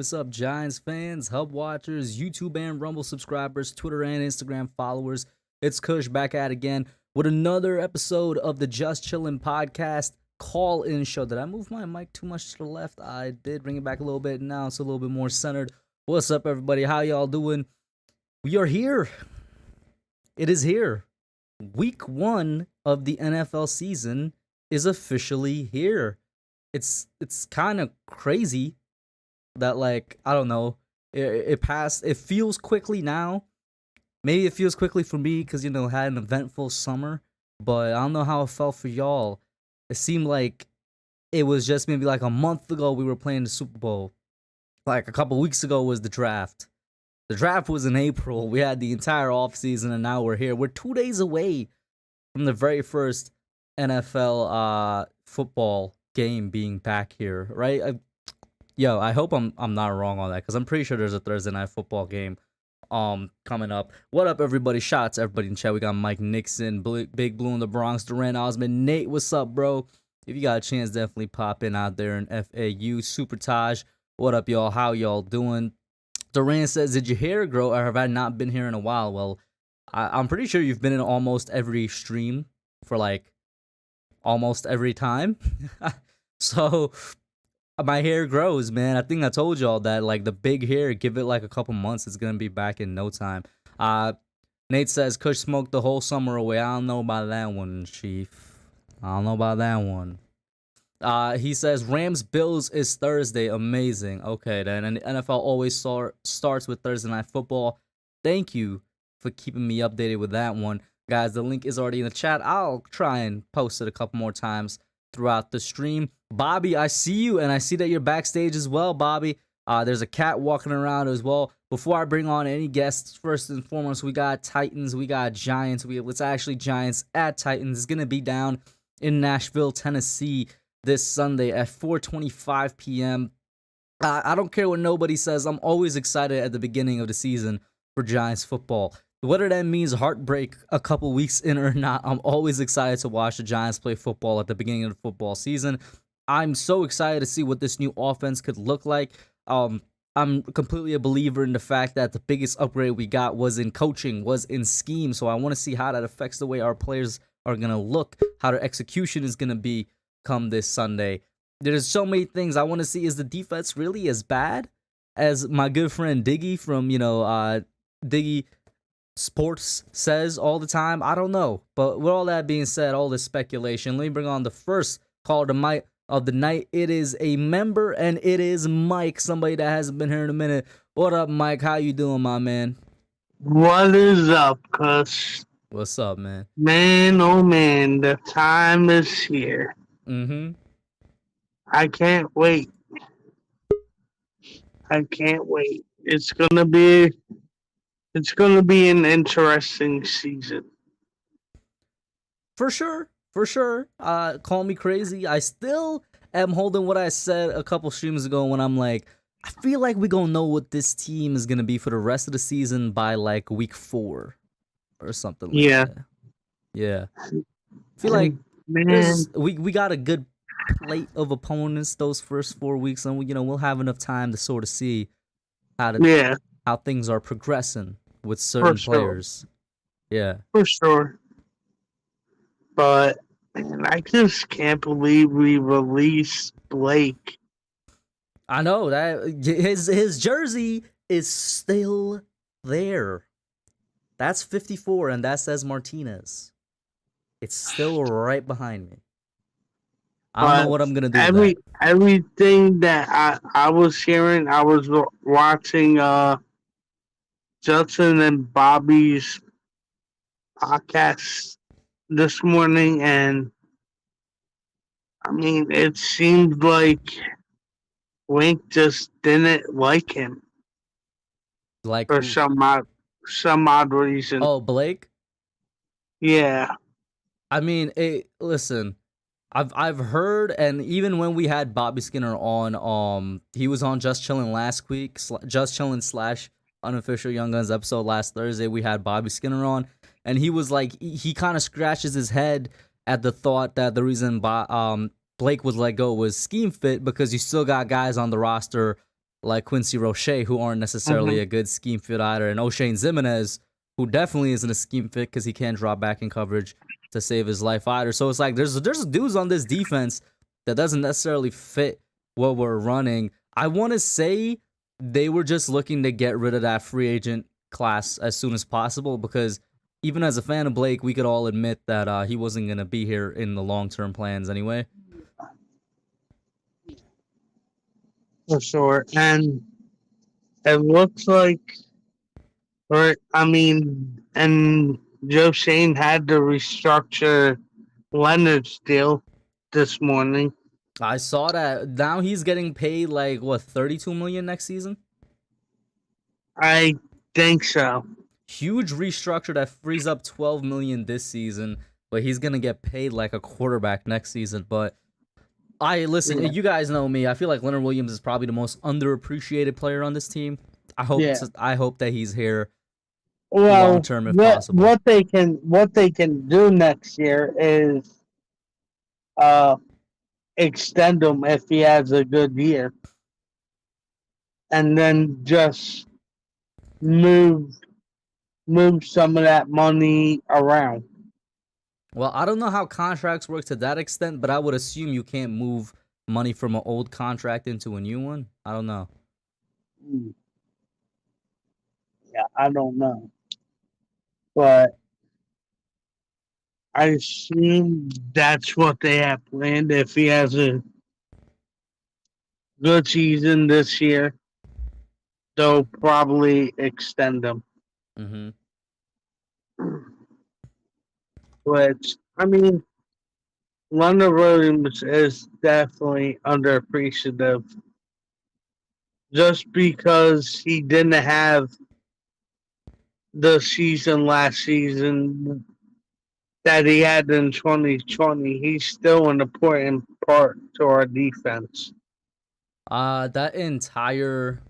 What's up, Giants fans, Hub watchers, YouTube and Rumble subscribers, Twitter and Instagram followers? It's Kush back at again with another episode of the Just Chillin podcast call-in show. Did I move my mic too much to the left? I did. Bring it back a little bit. Now it's a little bit more centered. What's up, everybody? How y'all doing? We are here. It is here. Week 1 of the NFL season is officially here. It's kind of crazy that, like, I don't know, it passed. It feels quickly now. Maybe it feels quickly for me because, you know, had an eventful summer, but I don't know how it felt for y'all. It seemed like it was just maybe like a month ago we were playing the Super Bowl. Like a couple weeks ago was the draft. The draft was in April. We had the entire offseason, and now we're here. We're 2 days away from the very first NFL football game being back here, right? I hope I'm not wrong on that, because I'm pretty sure there's a Thursday night football game coming up. What up, everybody? Shout out to everybody in chat. We got Mike Nixon, Big Blue in the Bronx, Durant Osmond, Nate, what's up, bro? If you got a chance, definitely pop in out there in FAU. Super Taj, what up, y'all? How y'all doing? Durant says, did your hair grow, or have I not been here in a while? Well, I'm pretty sure you've been in almost every stream for like almost every time. So my hair grows, man. I think I told y'all that, like, the big hair, give it like a couple months, it's gonna be back in no time. Nate says, Kush smoked the whole summer away. I don't know about that one, Chief. I don't know about that one. He says, Rams Bills is Thursday. Amazing. Okay, then. And the NFL always starts with Thursday night football. Thank you for keeping me updated with that one. Guys, the link is already in the chat. I'll try and post it a couple more times throughout the stream. Bobby, I see you, and I see that you're backstage as well, Bobby. There's a cat walking around as well. Before I bring on any guests, first and foremost, we got Titans, we got Giants. It's actually Giants at Titans. It's going to be down in Nashville, Tennessee this Sunday at 4:25 p.m. I don't care what nobody says. I'm always excited at the beginning of the season for Giants football. Whether that means heartbreak a couple weeks in or not, I'm always excited to watch the Giants play football at the beginning of the football season. I'm so excited to see what this new offense could look like. I'm completely a believer in the fact that the biggest upgrade we got was in coaching, was in scheme. So I want to see how that affects the way our players are going to look, how their execution is going to be come this Sunday. There's so many things I want to see. Is the defense really as bad as my good friend Diggy from, Diggy Sports says all the time? I don't know. But with all that being said, all this speculation, let me bring on the first caller of the night. It is a member, and it is Mike, somebody that hasn't been here in a minute. What up, Mike? How you doing, my man? What is up, Kush? What's up, man? Man, oh man, the time is here. Mm-hmm. I can't wait. I can't wait. It's gonna be an interesting season. For sure. Call me crazy. I still am holding what I said a couple streams ago when I'm like, I feel like we're gonna know what this team is gonna be for the rest of the season by like week 4 or something like that. Yeah. I feel like we got a good plate of opponents those first 4 weeks, and we'll have enough time to sort of see how things are progressing with certain players. Yeah. For sure. But man, I just can't believe we released Blake. I know that his jersey is still there. That's 54, and that says Martinez. It's still right behind me. I don't know what I'm gonna do. Everything that I was hearing, I was watching Justin and Bobby's podcast this morning, and I mean, it seemed like Wink just didn't like him, like, for some odd reason. Oh, Blake? Yeah. I mean, listen, I've heard, and even when we had Bobby Skinner on, he was on Just Chillin last week, Just Chillin / Unofficial Young Guns episode last Thursday. We had Bobby Skinner on, and he was like, he kind of scratches his head at the thought that the reason Blake was let go was scheme fit, because you still got guys on the roster like Quincy Roche, who aren't necessarily Mhm. a good scheme fit either, and O'Shane Zimenez, who definitely isn't a scheme fit because he can't drop back in coverage to save his life either. So it's like there's dudes on this defense that doesn't necessarily fit what we're running. I want to say they were just looking to get rid of that free agent class as soon as possible because even as a fan of Blake, we could all admit that he wasn't going to be here in the long term plans anyway. For sure. And it looks like, and Joe Shane had to restructure Leonard's deal this morning. I saw that now he's getting paid like what 32 million next season. I think so. Huge restructure that frees up 12 million this season, but he's gonna get paid like a quarterback next season. But I listen, Yeah. you guys know me. I feel like Leonard Williams is probably the most underappreciated player on this team. I hope that he's here Well, long term if possible. what they can do next year is uh extend him if he has a good year, and then just move some of that money around. Well, I don't know how contracts work to that extent, but I would assume you can't move money from an old contract into a new one. I don't know. Yeah, I don't know, but I assume that's what they have planned. If he has a good season this year, they'll probably extend him. Mm-hmm. Which, I mean, Leonard Williams is definitely underappreciative just because he didn't have the season last season that he had in 2020. He's still an important part to our defense. That entire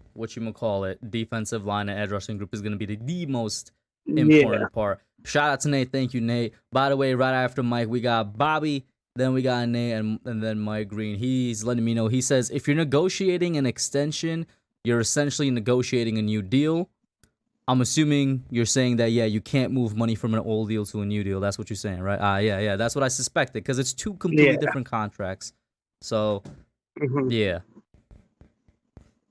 defensive line and edge rushing group is gonna be the most Yeah. important part. Shout out to Nate. Thank you, Nate. By the way, right after Mike, we got Bobby, then we got Nate, and then Mike Green. He's letting me know. He says if you're negotiating an extension, you're essentially negotiating a new deal. I'm assuming you're saying that you can't move money from an old deal to a new deal. That's what you're saying, right? Yeah. That's what I suspected because it's two completely different contracts. So Mhm. yeah.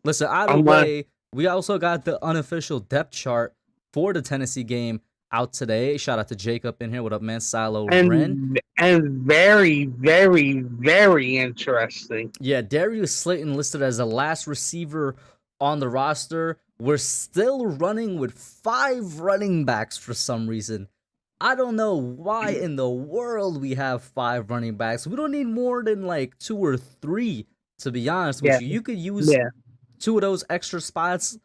Listen, either Unless, way, we also got the unofficial depth chart for the Tennessee game out today. Shout out to Jacob in here. What up, man? Silo Ren. and very, very, very interesting. Yeah, Darius Slayton listed as the last receiver on the roster. We're still running with 5 running backs for some reason. I don't know why in the world we have 5 running backs. We don't need more than like 2 or 3, to be honest with you. You could use 2 of those extra spots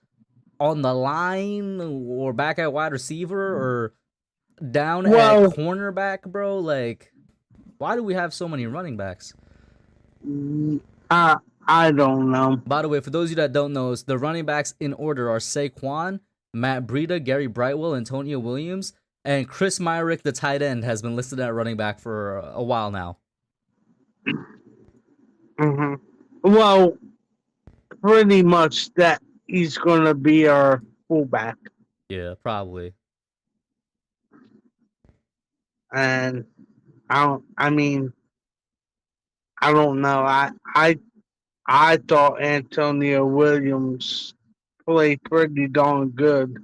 on the line or back at wide receiver or down at cornerback, bro. Like, why do we have so many running backs? I don't know. By the way, for those of you that don't know, the running backs in order are Saquon, Matt Breida, Gary Brightwell, Antonio Williams, and Chris Myrick, the tight end, has been listed at running back for a while now. Mm-hmm. Well, pretty much that he's going to be our fullback. Yeah, probably. And I don't know. I thought Antonio Williams played pretty darn good.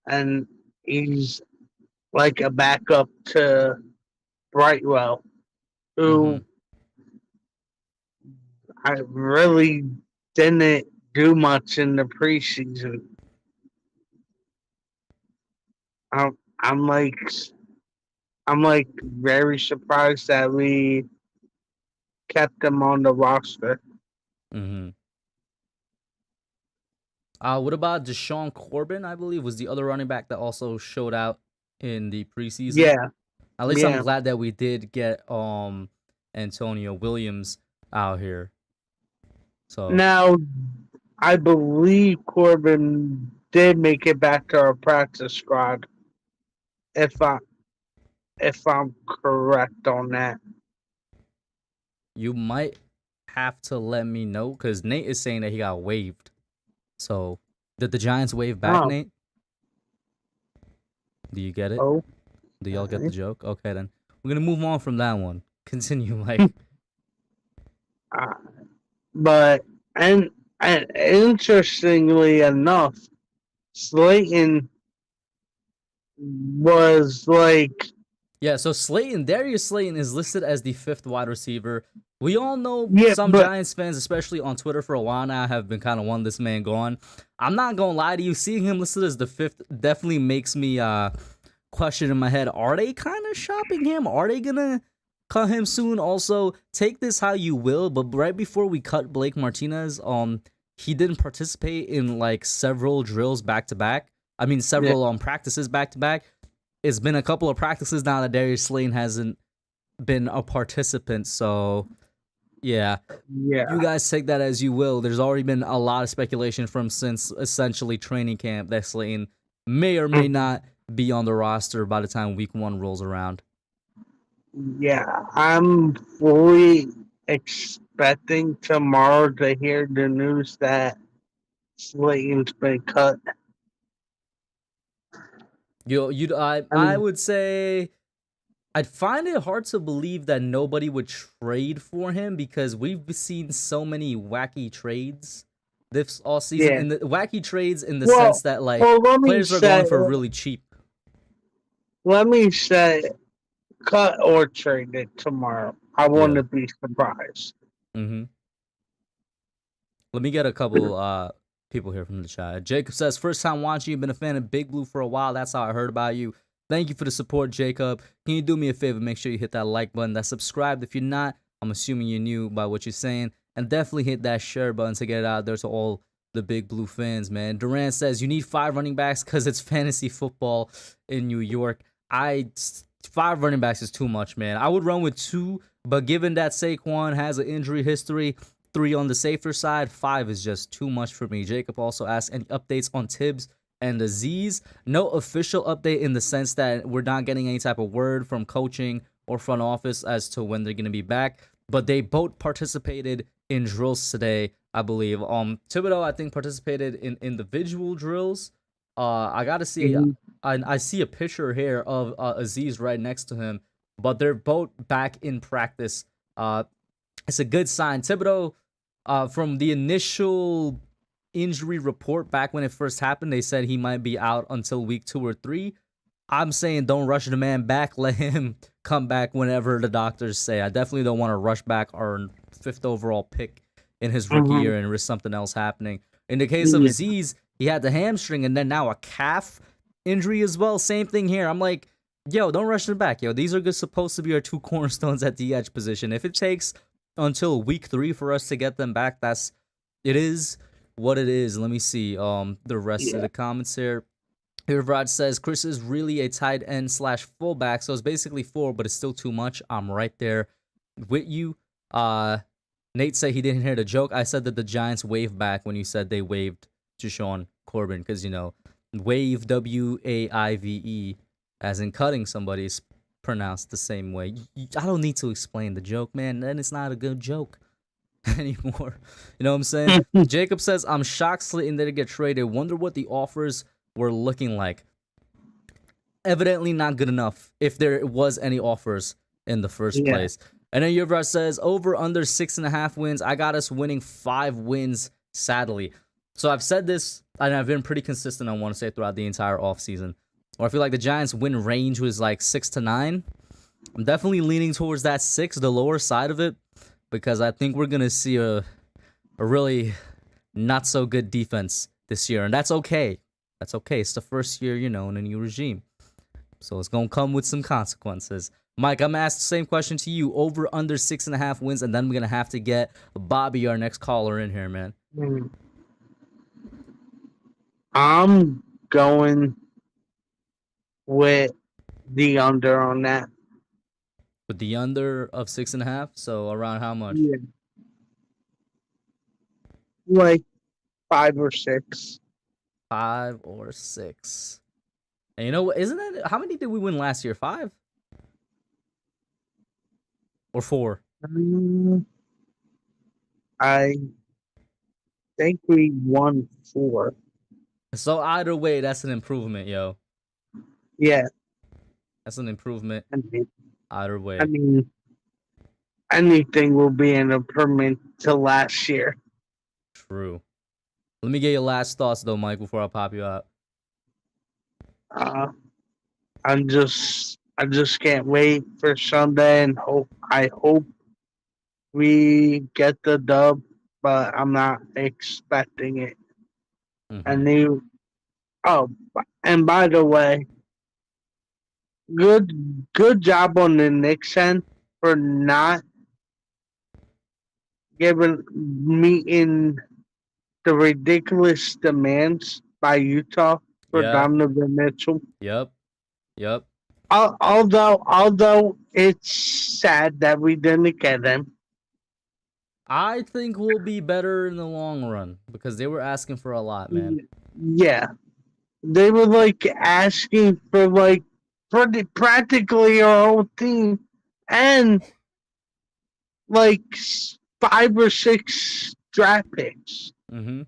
And he's like a backup to Brightwell, who I really didn't do much in the preseason. I'm like very surprised that we kept him on the roster. What about Deshaun Corbin, I believe, was the other running back that also showed out in the preseason? Yeah. At least I'm glad that we did get Antonio Williams out here. So now I believe Corbin did make it back to our practice squad. If I'm correct on that. You might have to let me know because Nate is saying that he got waived. So, did the Giants wave back, Oh, Nate? Do you get it? oh, Do y'all get the okay. joke? Okay, then we're gonna move on from that one. Continue, Mike. Uh, but and interestingly enough, Slayton was like, Yeah, so Darius Slayton is listed as the 5th wide receiver. We all know yeah, some but Giants fans, especially on Twitter for a while now, have been kind of wanting this man gone. I'm not gonna lie to you, seeing him listed as the 5th definitely makes me question in my head, are they kind of shopping him? Are they gonna cut him soon? Also, take this how you will, but right before we cut Blake Martinez, he didn't participate in like several drills back to back. I mean, yeah, several practices back to back. It's been a couple of practices now that Darius Slayton hasn't been a participant. So yeah, you yeah, guys take that as you will. There's already been a lot of speculation from since essentially training camp that Slayton may or may mhm, not be on the roster by the time week 1 rolls around. yeah. I'm fully expecting tomorrow to hear the news that Slayton's been cut. I would say I'd find it hard to believe that nobody would trade for him because we've seen so many wacky trades this all season. Yeah. And the wacky trades in the sense Well, that like well, players are going for really cheap. let me say, cut or trade it tomorrow. I Yeah. wouldn't be surprised. Mm-hmm. Let me get a couple people here from the chat. Jacob says, first time watching you, been a fan of Big Blue for a while. That's how I heard about you. Thank you for the support, Jacob. Can you do me a favor? Make sure you hit that like button. That subscribed. If you're not, I'm assuming you're new by what you're saying. And definitely hit that share button to get it out there to all the Big Blue fans, man. Durant says, you need 5 running backs because it's fantasy football in New York. 5 running backs is too much, man. I would run with 2, but given that Saquon has an injury history, 3 on the safer side, 5 is just too much for me. Jacob also asked any updates on Tibbs and Aziz. No official update in the sense that we're not getting any type of word from coaching or front office as to when they're going to be back, but they both participated in drills today, I believe. Thibodeau, I think, participated in individual drills. I got to see, Mhm. I see a picture here of Aziz right next to him, but they're both back in practice. It's a good sign. Thibodeau, from the initial injury report back when it first happened, they said he might be out until week 2 or 3. I'm saying don't rush the man back. Let him come back whenever the doctors say. I definitely don't want to rush back our 5th overall pick in his rookie Mhm. year and risk something else happening. In the case of Yeah. Aziz, he had the hamstring and then now a calf injury as well. Same thing here. I'm like, yo, don't rush them back. Yo, these are supposed to be our 2 cornerstones at the edge position. If it takes until week 3 for us to get them back, it is what it is. Let me see the rest of Yeah. the comments here. Here, Rod says Chris is really a tight end / fullback, so it's basically 4, but it's still too much. I'm right there with you. Nate said he didn't hear the joke. I said that the Giants waved back when you said they waved to Sean Corbin because wave WAIVE as in cutting somebody is pronounced the same way. I don't need to explain the joke, man. Then it's not a good joke anymore. You know what I'm saying? Jacob says I'm shocked Slayton didn't get traded. Wonder what the offers were looking like. Evidently not good enough if there was any offers in the first Yeah. place. And then Yurvar says over under 6.5 wins. I got us winning 5 wins, sadly. So I've said this, and I've been pretty consistent, I want to say, throughout the entire offseason. Or I feel like the Giants win range was like 6 to 9. I'm definitely leaning towards that 6, the lower side of it, because I think we're going to see a really not so good defense this year. And that's okay. That's okay. It's the first year, in a new regime. So it's going to come with some consequences. Mike, I'm going to ask the same question to you. Over, under 6.5 wins, and then we're going to have to get Bobby, our next caller, in here, man. Mhm. I'm going with the under on that. With the under of 6.5, so around how much? Yeah. Like 5 or 6. 5 or 6. And you know what? Isn't that, how many did we win last year? 5? Or 4? I think we won 4. So either way, that's an improvement, yo. Yeah, That's an improvement I mean, either I way. mean, anything will be an improvement to last year. True. Let me get your last thoughts though, Mike, before I pop you out. Uh, I just can't wait for Sunday and hope. I hope we get the dub, but I'm not expecting it. Mm-hmm. And they, oh, and by the way, good good job on the Knicks end for not giving meeting the ridiculous demands by Utah for Yeah. Donovan Mitchell. Yep. Yep. Although it's sad that we didn't get him. I think we'll be better in the long run because they were asking for a lot, man. Yeah, they were like asking for like practically our whole team and like 5 or 6 draft picks. Mm-hmm.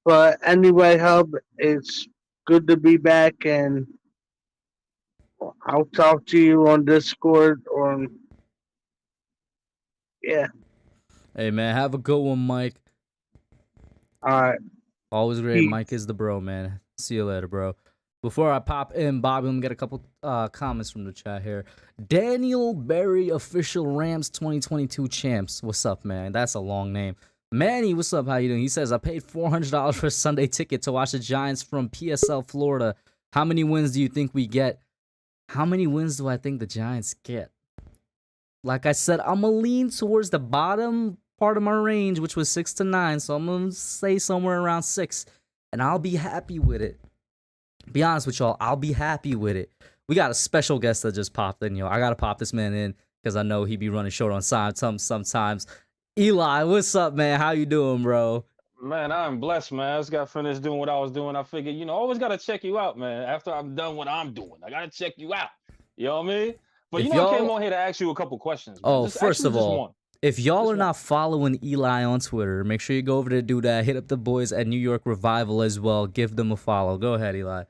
But anyway, Hub, it's good to be back, and I'll talk to you on Discord or yeah. Hey man, have a good one, Mike. All right. Always great. Mike Peace. is the bro, man. See you later, bro. Before I pop in, Bobby, let me get a couple comments from the chat here. Daniel Berry, official Rams 2022 champs. What's up, man? That's a long name. Manny, what's up? How you doing? He says, I paid $400 for a Sunday ticket to watch the Giants from PSL, Florida. How many wins do you think we get? How many wins do I think the Giants get? Like I said, I'm going to lean towards the bottom part of my range, which was 6 to 9. So I'm going to say somewhere around 6. And I'll be happy with it. Be honest with y'all, I'll be happy with it. We got a special guest that just popped in, yo. I got to pop this man in because I know he be running short on time sometimes. Eli, what's up, man? How you doing, bro? Man, I'm blessed, man. I just got finished doing what I was doing. I figured, always got to check you out, man. After I'm done what I'm doing, I got to check you out. You know what I mean? But If I came y'all, on here to ask you a couple questions, man. oh, Just first actually of just all, one. if y'all Just are one. not following Eli on Twitter, make sure you go over there to do that. Hit up the boys at New York Revival as well. Give them a follow. Go ahead, Eli.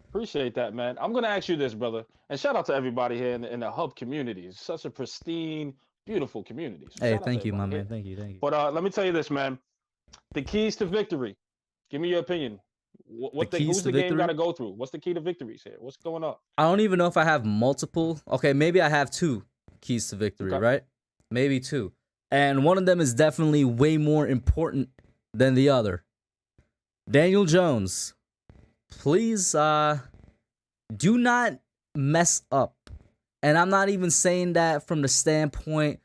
Appreciate that, man. I'm gonna ask you this, brother, and shout out to everybody here in the Hub community. It's such a pristine, beautiful community. So Hey, shout out to thank you, my everybody here. man. Thank you. But let me tell you this, man. The keys to victory. Give me your opinion. The keys Who's to the game got victory? to go through? What's the key to victories here? What's going on? I don't even know if I have multiple. Okay, maybe I have 2 keys to victory, Okay. right? Maybe 2. And one of them is definitely way more important than the other. Daniel Jones, please do not mess up. And I'm not even saying that from the standpoint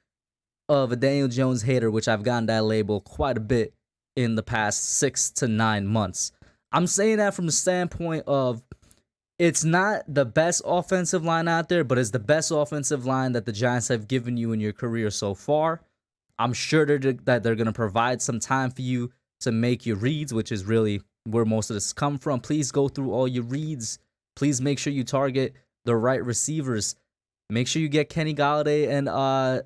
of a Daniel Jones hater, which I've gotten that label quite a bit in the past 6 to 9 months. I'm saying that from the standpoint of it's not the best offensive line out there, but it's the best offensive line that the Giants have given you in your career so far. I'm sure that they're going to provide some time for you to make your reads, which is really where most of this come from. Please go through all your reads. Please make sure you target the right receivers. Make sure you get Kenny Galladay and I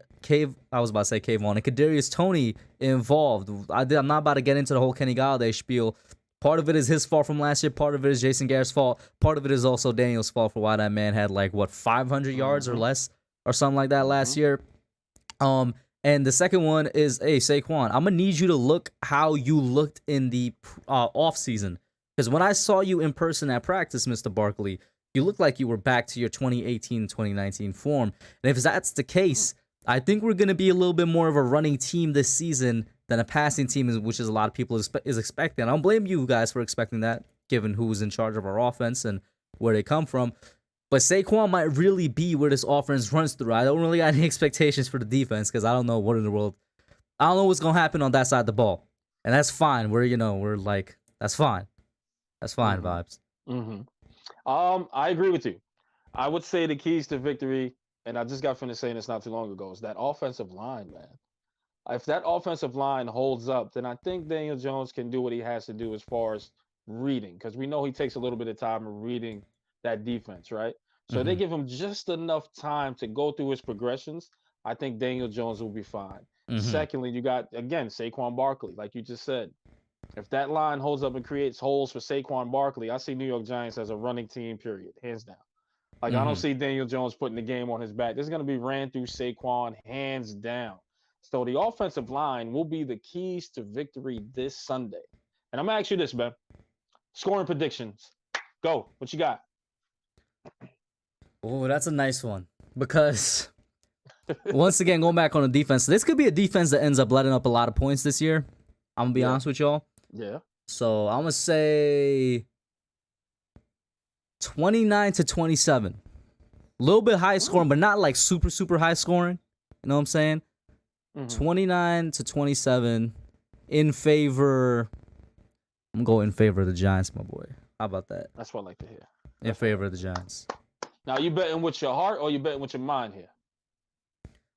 was about to say Kayvon and Kadarius Toney involved. I'm not about to get into the whole Kenny Galladay spiel. Part of it is his fault from last year. Part of it is Jason Garrett's fault. Part of it is also Daniel's fault for why that man had 500 yards or less or something like that last year. And the second one is, hey, Saquon, I'm going to need you to look how you looked in the offseason. Because when I saw you in person at practice, Mr. Barkley, you looked like you were back to your 2018, 2019 form. And if that's the case, I think we're going to be a little bit more of a running team this season than a passing team, which is a lot of people is expecting. I don't blame you guys for expecting that, given who's in charge of our offense and where they come from. But Saquon might really be where this offense runs through. I don't really got any expectations for the defense because I don't know what in the world. I don't know what's gonna happen on that side of the ball, and that's fine. We're like that's fine. That's fine vibes. I agree with you. I would say the keys to victory, and I just got finished saying this not too long ago, is that offensive line, man. If that offensive line holds up, then I think Daniel Jones can do what he has to do as far as reading, because we know he takes a little bit of time reading that defense, right? So they give him just enough time to go through his progressions. I think Daniel Jones will be fine. Secondly, you got again Saquon Barkley, like you just said. If that line holds up and creates holes for Saquon Barkley, I see New York Giants as a running team, period, hands down. Like I don't see Daniel Jones putting the game on his back. This is gonna be ran through Saquon, hands down. So the offensive line will be the keys to victory this Sunday. And I'm gonna ask you this, man. Scoring predictions. Go. What you got? Oh, that's a nice one. Because once again, going back on the defense, this could be a defense that ends up letting up a lot of points this year. I'm gonna be honest with y'all. Yeah. So I'm gonna say 29-27. A little bit high scoring, but not like super, super high scoring. You know what I'm saying? 29-27 in favor. I'm going in favor of the Giants, my boy. How about that? That's what I like to hear. In favor of the Giants. Now, you betting with your heart or you betting with your mind here?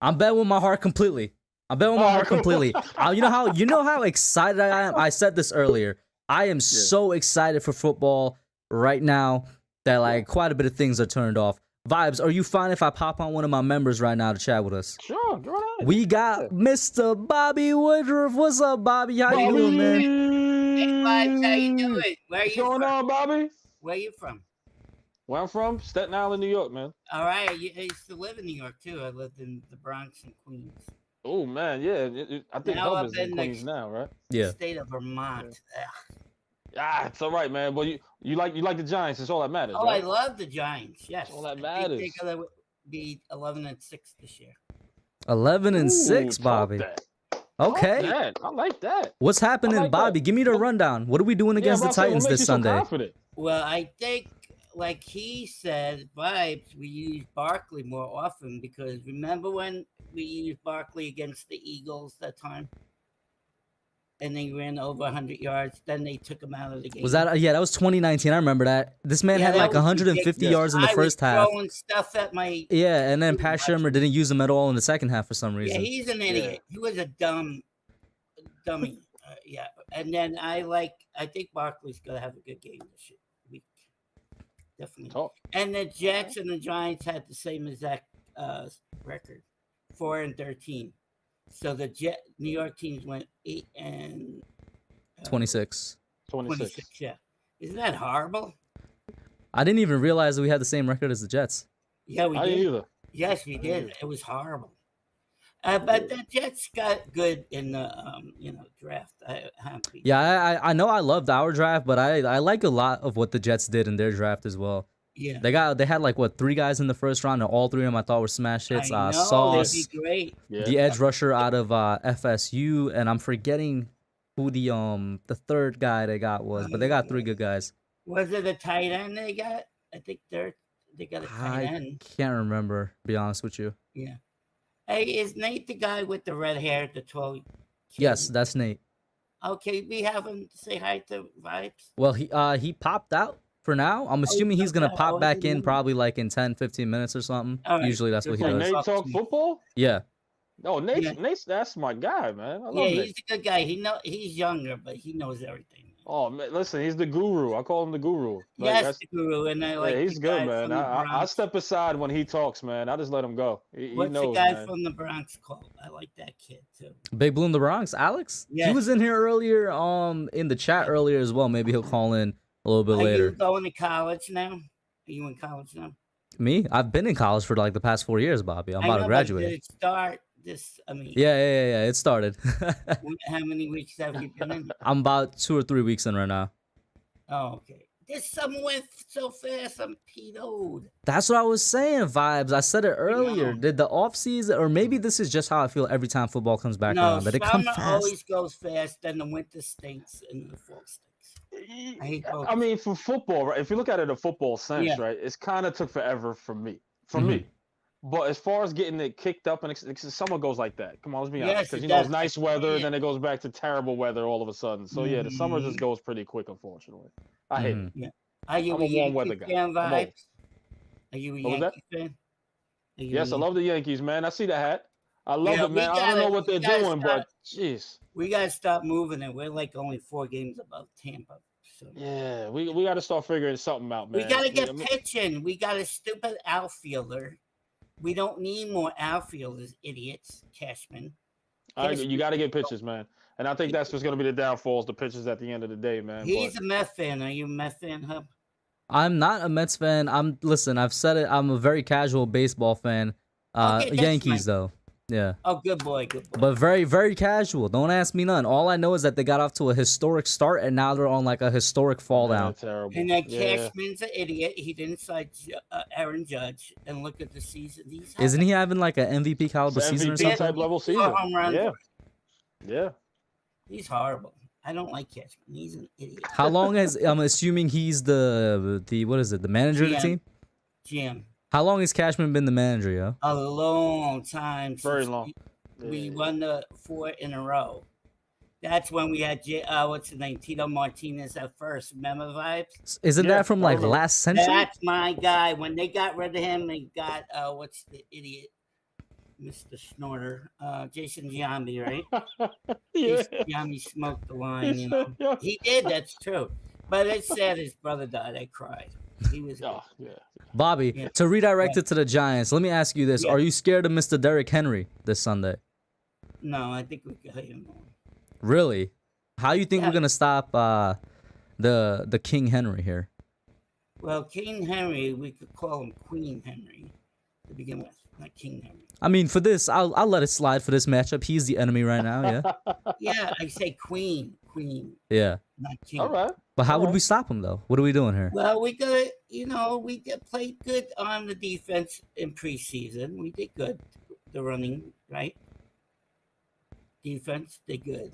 I'm betting with my heart completely. I'm betting with my heart completely. You know how excited I am? I said this earlier. I am so excited for football right now that like quite a bit of things are turned off. Vibes, are you fine if I pop on one of my members right now to chat with us? Sure, go ahead. We got Mr. Bobby Woodruff. What's up, Bobby? How you doing, man? Hey, Vibes, how you doing? Where are you What's going on, Bobby? Where are you from? Where I'm from? Staten Island, New York, man. All right, I used to live in New York too. I lived in the Bronx and Queens. Oh man, yeah. I think Now Hub I'm is in in Queens now, right? Yeah. State of Vermont. It's all right, man. But you like the Giants. It's all that matters. Oh, right? I love the Giants. Yes, all that I think matters. they're gonna be 11-6 this year. 11-6, Ooh, Bobby. talk that. Okay. That. I like that. What's happening, like Bobby? that. Give me the rundown. What are we doing against the Titans what makes this you so Sunday? confident? Well, I think, like he said, Vibes, we use Barkley more often because remember when we used Barkley against the Eagles that time? And they ran over 100 yards. Then they took him out of the game. Was that? Yeah, that was 2019. I remember that. This man Yeah, had that like was 150 ridiculous. yards in the first I was half. throwing stuff at my. Yeah, and then Pat Shermer didn't use him at all in the second half for some Yeah, reason. he's an idiot. He was a dummy. Yeah, and then I think Barkley's gonna have a good game this week. Definitely. Talk. And the Jets and the Giants had the same exact record, 4-13. So the New York teams went 8 26. 26. Yeah, isn't that horrible? I didn't even realize that we had the same record as the Jets. Yeah, we I did. didn't either. Yes, we did. It was horrible. But the Jets got good in the draft. Happy. Yeah, I know I loved our draft, but I like a lot of what the Jets did in their draft as well. Yeah, They had like 3 guys in the first round, and all 3 of them I thought were smash hits. I know, Sauce, that'd be great. Yeah. the edge rusher out of FSU, and I'm forgetting who the third guy they got was, but they got 3 good guys. Was it a tight end they got? I think they got a tight I end. can't remember, to be honest with you. Yeah. Hey, is Nate the guy with the red hair, the 12? Yes, that's Nate. Okay, we have him say hi to Vibes. Well, he popped out for now. I'm assuming he's gonna pop back in probably like in 10-15 minutes or something. All right. Usually that's what he Good. does. Nate talk football? Yeah. No, Nate's, Yeah. Nate's that's my guy, man. I love Yeah, Nate. he's a good guy. He's younger, but he knows everything. Oh man, listen, he's the guru. I call him the guru. Yes, the guru, and I like. yeah, he's the good, guy man. from the I Bronx. step aside when he talks, man. I just let him go. He What's knows, the guy man. from the Bronx called? I like that kid too. Big Blue in the Bronx, Alex. He Yes. was in here earlier, in the chat earlier as well. Maybe he'll call in a little bit Are later. you going to college now? Are you in college now? Me? I've been in college for like the past 4 years, Bobby. I'm I about know, to but did graduate. it start this? I mean, Yeah. It started. how many weeks have you been in? I'm about 2 or 3 weeks in right now. Oh, okay. This summer went so fast. I'm peed-oed. That's what I was saying, Vibes. I said it earlier. know. Did the off season, or maybe this is just how I feel every time football comes back No, around, but it comes summer fast. always goes fast. Then the winter stinks and the fall stinks. I hate both. I mean, for football, right? If you look at it in a football sense, Yeah. right? It's kind of took forever for me. Mhm. But as far as getting it kicked up, and summer goes like that. Come on, let's be Yes, honest. Because it it's does. nice weather, Yeah. and then it goes back to terrible weather all of a sudden. So yeah, the summer just Mhm. goes pretty quick, unfortunately. I hate it. Mhm. Are you I'm a a warm weather Yankee guy. fan, I'm Vibes? old. Are you a What was that? Yankee fan? Are you Yes, a I love the Yankees, man. I see the hat. I love Yeah, it, man. we I don't know gotta- what they're we gotta doing, stop. but jeez. We gotta stop moving it. We're like only 4 games above Tampa. So. Yeah, we got to start figuring something out, man. We gotta get I mean, pitching. We got a stupid outfielder. We don't need more outfielders, idiots. Cashman. You got to get pitches, man. And I think that's what's going to be the downfall is the pitches at the end of the day, man. He's a Mets fan. Are you a Mets fan, Hub? I'm not a Mets fan. Listen, I've said it. I'm a very casual baseball fan. Okay, that's Yankees fine. though. Yeah. Oh, good boy, good boy. But very, very casual. Don't ask me none. All I know is that they got off to a historic start and now they're on like a historic fall down. Terrible. And then Cashman's an idiot. He didn't sign Aaron Judge. And look at the season he's having. Isn't he having like an MVP caliber It's an season or MVP something? type level season. Home runs. Yeah. Yeah. He's horrible. I don't like Cashman. He's an idiot. How long has I'm assuming he's the what is it, the manager of the GM. team? Jim. How long has Cashman been the manager, yo? A long time. Very since long. We won the 4 in a row. That's when we had what's his name? Tito Martinez at first. Remember Vibes? Isn't Yeah, that from like totally. last century? That's my guy. When they got rid of him, they got what's the idiot? Mr. Snorter, Jason Giambi, right? Yeah. Giambi smoked the line, you know. He did, that's true. But it's sad his brother died. I cried. He was Oh, yeah. Bobby, Yeah. to redirect it to the Giants, let me ask you this. Yeah. Are you scared of Mr. Derrick Henry this Sunday? no, I think we got him on. Really? How you think Yeah. we're gonna stop the King Henry here? Well, King Henry, we could call him Queen Henry to begin with, not King Henry. I mean, for this, I'll let it slide for this matchup. He's the enemy right now, yeah. Yeah, I say Queen, Yeah. not King. All right. But how would Alright. we stop him though? What are we doing here? Well, we got, we played good on the defense in preseason. We did good. The running, right? Defense, they good.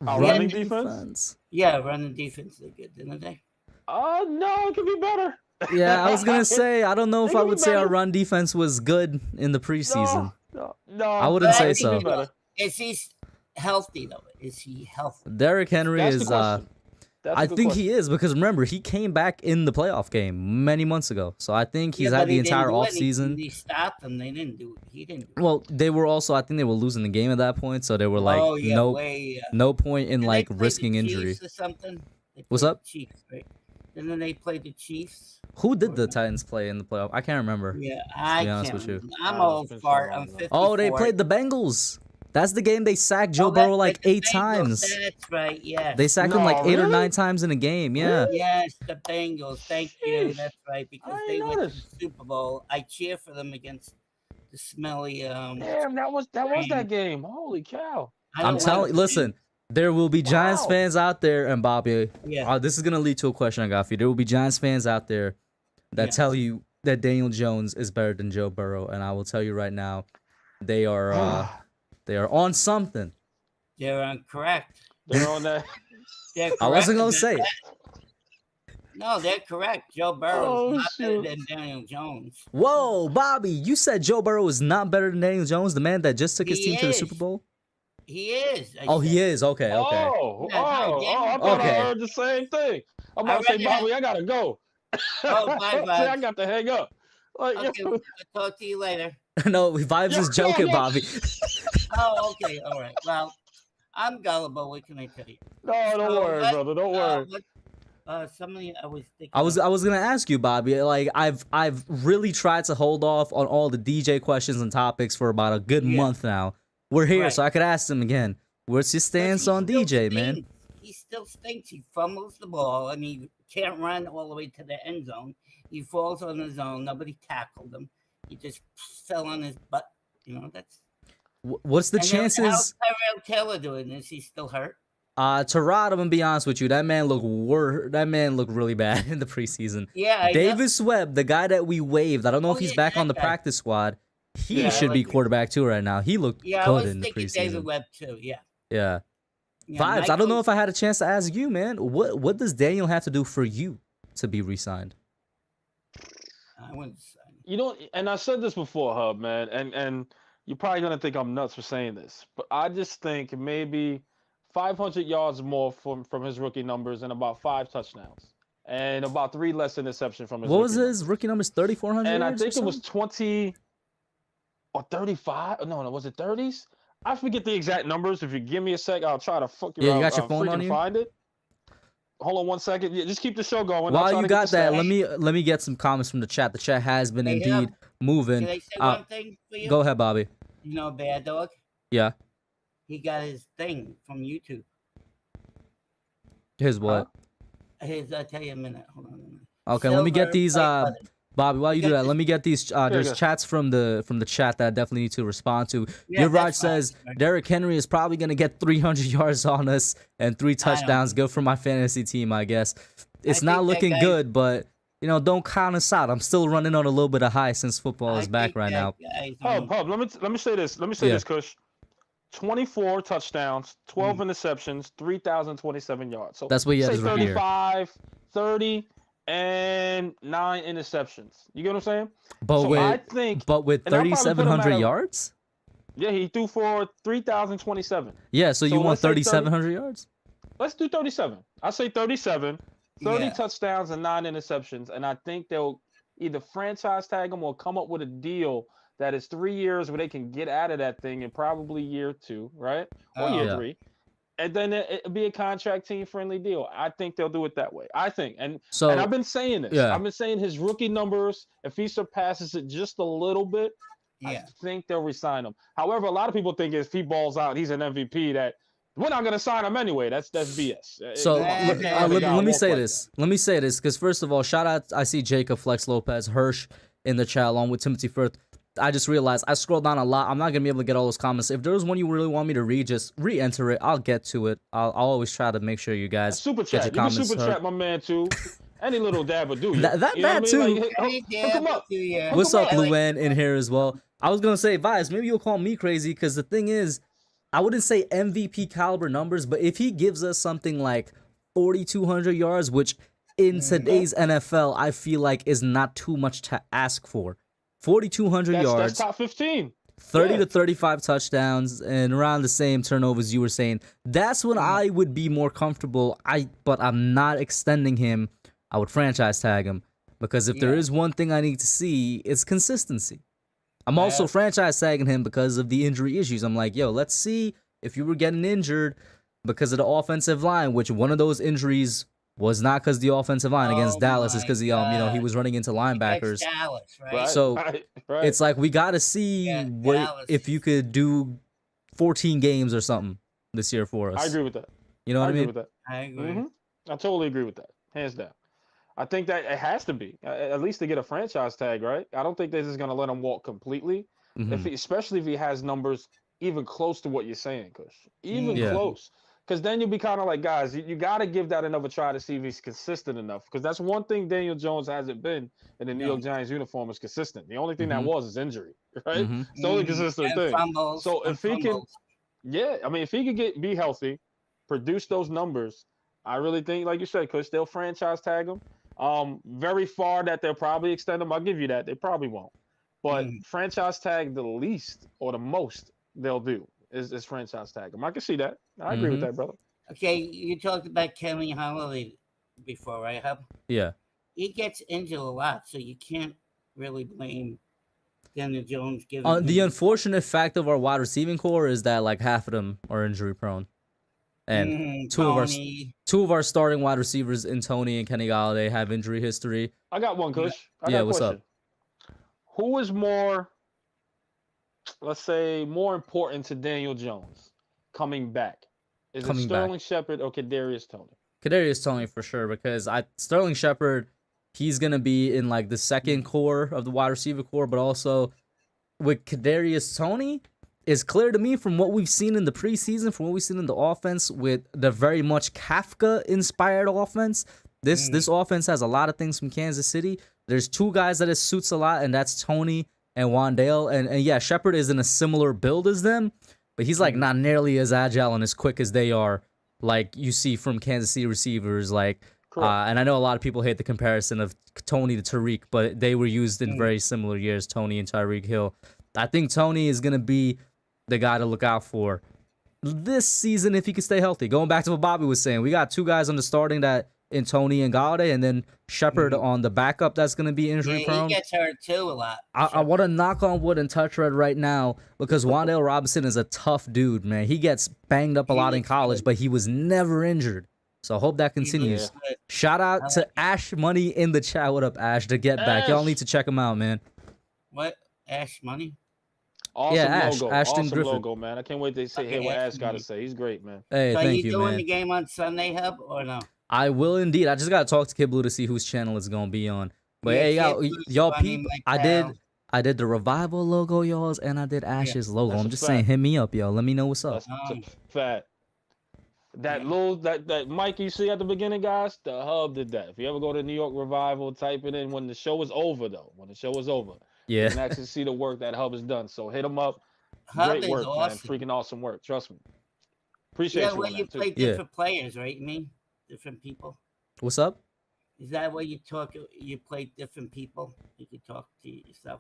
Our running defense? Yeah, running defense, they good, didn't they? No, it could be better. Yeah, I was gonna say I don't know if It I could be would say our better. run defense was good in the preseason. No. I wouldn't But say I so. think Be better. Is he healthy though? Is he healthy? Derrick Henry That's the is question. That's a I good think question. he is because remember he came back in the playoff game many months ago. So I think he's Yeah, had but the he didn't entire do off anything. season. He stopped them. They didn't do it. He didn't. Do Well, they were also I think they were losing the game at that point, so they were like oh yeah, no way. no point in Didn't they like play the risking injury. Chiefs or something? They What's played up? the Chiefs, right? Didn't they play the Chiefs? Who did the Titans play in the playoff? I can't remember. Yeah, I be honest can't. with you. Remember. I'm It's old been so fart. long I'm ago. 54. Oh, they played the Bengals. That's the game they sacked Joe Oh, Burrow that's like the 8 Bengals. times. That's right. Yes. They sacked him like No, 8 or really? 9 times in a game. Yeah. Yes, the Bengals. Thank you. Sheesh. That's right. Because I they didn't went to notice. the Super Bowl. I cheer for them against the smelly. Damn, that was that game. Holy cow. I I'm don't telling like you, listen, there will be Giants Wow. fans out there, and Bobby, Yeah. this is going to lead to a question I got for you. There will be Giants fans out there that Yeah. tell you that Daniel Jones is better than Joe Burrow, and I will tell you right now, they are on something. They're incorrect. They're on that. They're correct. I wasn't going to say it. No, they're correct. Joe Burrow Oh, is not shoot. better than Daniel Jones. Whoa, Bobby, you said Joe Burrow is not better than Daniel Jones, the man that just took his He team to the is. Super Bowl? He is. I Oh, he said. is. Okay, okay. Oh, Yeah, no, I thought Okay. I heard the same thing. I'm I about to say, read that. Bobby, I gotta go. Oh, bye, See, I Vibes. got to hang up. Like, Okay, I'll talk to you later. No, Vibes is Yeah, joking, no. Bobby. Oh, okay. All right. Well, I'm gullible. What can I tell you? no, don't So worry, what- brother. Don't worry. Somebody I was thinking. I was gonna ask you, Bobby. Like I've really tried to hold off on all the DJ questions and topics for about a good Yeah. month now. We're here, Right. so I could ask him again. Where's your But stance he on still DJ, man? stinks. He still stinks. He fumbles the ball. I mean, can't run all the way to the end zone. He falls on his own. Nobody tackled him. He just fell on his butt. That's. What's the And then chances? How's Tyrell Taylor doing? Is he still hurt? Terod, I'm gonna be honest with you. That man looked really bad in the preseason. Yeah, I know. Davis Webb, the guy that we waived, I don't know Oh, if he's yeah, back that on the guy. practice squad. He Yeah, I should be like it. quarterback too right now. He looked Yeah, I good was in the thinking preseason. David Webb too. Yeah. Yeah. Yeah, Vibes, I don't know Michael- if I had a chance to ask you, man. What does Daniel have to do for you to be re-signed? I wouldn't say. You know, and I said this before, Hub, man, and you're probably gonna think I'm nuts for saying this, but I just think maybe 500 yards more from his rookie numbers and about 5 touchdowns and about 3 less interception from his. What was rookie his rookie numbers? 3,400. And I yards or think it was something? 20 or 35. No, was it 30s? I forget the exact numbers. If you give me a sec, I'll try to Yeah, you got your phone on freaking you? find it. Hold on 1 second. Yeah, just keep the show going. I'll While try you to get got the that, stats. let me get some comments from the chat. The chat has been Hey, indeed moving. Can I say Uh, one thing for you? Go ahead, Bobby. You know, Bad Dog. Yeah. He got his thing from YouTube. His what? I'll tell you in a minute. Hold on a minute. Okay, let me get Silver these. play button. Bobby, while you do got that, let this- me get these. you There's go. chats from the chat that I definitely need to respond to. Yeah, Your Raj that's fine, says sir. Derrick Henry is probably gonna get 300 yards on us and 3 touchdowns. Good for my fantasy team, I guess. It's not think that looking guy- good, but don't count us out. I'm still running on a little bit of high since football is back right now. Pub, let me say this. Let me say Yeah. this, Kush. 24 touchdowns, 12 interceptions, 3,027 yards. So That's what he had say his rookie year. 35, 30, and 9 interceptions. You get what I'm saying? But So I with think, but with and I'll probably put him 3,700 at a- yards. yeah, he threw for 3,027. Yeah, so you So want let's say 3,700 yards? Let's do 37. I say 37, 30 Yeah. touchdowns and 9 interceptions, and I think they'll either franchise tag him or come up with a deal that is 3 years where they can get out of that thing in probably year 2, right? Or year Yeah. 3. And then it'll be a contract team friendly deal. I think they'll do it that way. I think. And So I've been saying this. yeah. I've been saying his rookie numbers, if he surpasses it just a little bit, I Yeah. think they'll resign him. However, a lot of people think if he balls out, he's an MVP, that we're not going to sign him anyway. That's BS. So Come on, let- you can't have a guy let me walk say like this. Let me say this because first of all, shout out. I see Jacob, Flex Lopez, Hirsch in the chat along with Timothy Firth. I just realized I scrolled down a lot. I'm not gonna be able to get all those comments. If there's one you really want me to read, just re-enter it. I'll get to it. I'll always try to make sure you guys Super get chat. your You can comments super heard. chat my man too. Any little dab will do. You. That You know what I mean? too. Like, hook him up. What's Hook up, 'em up. Luann, in here as well? I was gonna say, Vice, maybe you'll call me crazy because the thing is, I wouldn't say MVP caliber numbers, but if he gives us something like 4,200 yards, which in today's NFL I feel like is not too much to ask for, 4,200 That's yards, top 15. 30 yeah. to 35 touchdowns, and around the same turnovers you were saying. That's when I would be more comfortable. But I'm not extending him. I would franchise tag him because if there Yeah. is one thing I need to see, it's consistency. I'm also franchise tagging him because of the injury issues. I'm like, yo, let's see if you were getting injured because of the offensive line, which one of those injuries was not because the offensive line against Dallas is my because he was running into linebackers. That's Dallas, right? Right. So, right. It's like we got to see Yeah, what Dallas. if you could do 14 games or something this year for us. I agree with that. You know what I agree mean? with that. I agree. Mhm. I totally agree with that. Hands down. I think that it has to be at least to get a franchise tag, right? I don't think they're just gonna let him walk completely. Mhm. Especially if he has numbers even close to what you're saying, Kush. Even Yeah. close. Because then you'll be kind of like, guys, you got to give that another try to see if he's consistent enough. Because that's one thing Daniel Jones hasn't been in the New York Giants uniform is consistent. The only thing that Mhm. was is injury, right? Mhm. It's the only consistent And thing. fumbles, So and if he can, fumbles. yeah, I mean, if he could be healthy, produce those numbers, I really think, like you said, Kush, they'll franchise tag him. Very far that they'll probably extend him. I'll give you that. They probably won't. But franchise tag the least or the most they'll do is franchise tag him. I can see that. I agree with Mhm. that, brother. Okay, you talked about Kenny Holiday before, right, Hub? Yeah. He gets injured a lot, so you can't really blame Daniel Jones giving The him- unfortunate fact of our wide receiving core is that like half of them are injury prone, and Tony. two of our starting wide receivers in Tony and Kenny Galladay have injury history. I got one, Kush. I got Yeah, a what's question. up? Who is more, let's say, more important to Daniel Jones coming back? Is Coming it back. Sterling Shepard or Kadarius Toney? Kadarius Toney for sure because Sterling Shepard, he's gonna be in like the second core of the wide receiver core, but also with Kadarius Toney, it's clear to me from what we've seen in the preseason, from what we've seen in the offense with the very much Kafka inspired offense. This offense has a lot of things from Kansas City. There's two guys that it suits a lot, and that's Toney and Wandale. And yeah, Shepard is in a similar build as them, but he's like not nearly as agile and as quick as they are, like you see from Kansas City receivers. Like, and I know a lot of people hate the comparison of Toney to Tariq, but they were used in very similar years, Toney and Tyreek Hill. I think Toney is going to be the guy to look out for this season if he can stay healthy. Going back to what Bobby was saying, we got two guys on the starting that in Toney and Galladay, and then Shepard on the backup that's going to be injury prone. He gets hurt too a lot. I want to knock on wood and touch red right now because Wandale Robinson is a tough dude, man. He gets banged up a lot in college, but he was never injured. So I hope that continues. Shout out to Ash Money in the chat. What up, Ash? To get back. Y'all need to check him out, man. What? Ash Money? Awesome Ash, logo. Ashton Awesome Griffith. logo, man. I can't wait to hear what Ash got to say. He's great, man. Hey, So are thank you you, doing man. the game on Sunday, Hub, or no? I will indeed. I just gotta talk to Kid Blue to see whose channel it's gonna be on. But Yeah, hey, Kid y'all, Blue's y'all funny, peep. my I pal. did the revival logo, y'all's, and I did Ash's logo. That's I'm a just fact. saying, hit me up, y'all. Let me know what's up. That's a fact. That little that mic you see at the beginning, guys, the Hub did that. If you ever go to New York Revival, type it in when the show is over, though. When the show is over, you can Yeah. actually see the work that Hub has done. So hit him up. Hub Great is work, man. awesome. Freaking awesome work. Trust me. Appreciate Yeah, you where on you that too. play Yeah. different players, right? You mean different people? What's up? Is that where you talk? You play different people. You can talk to yourself.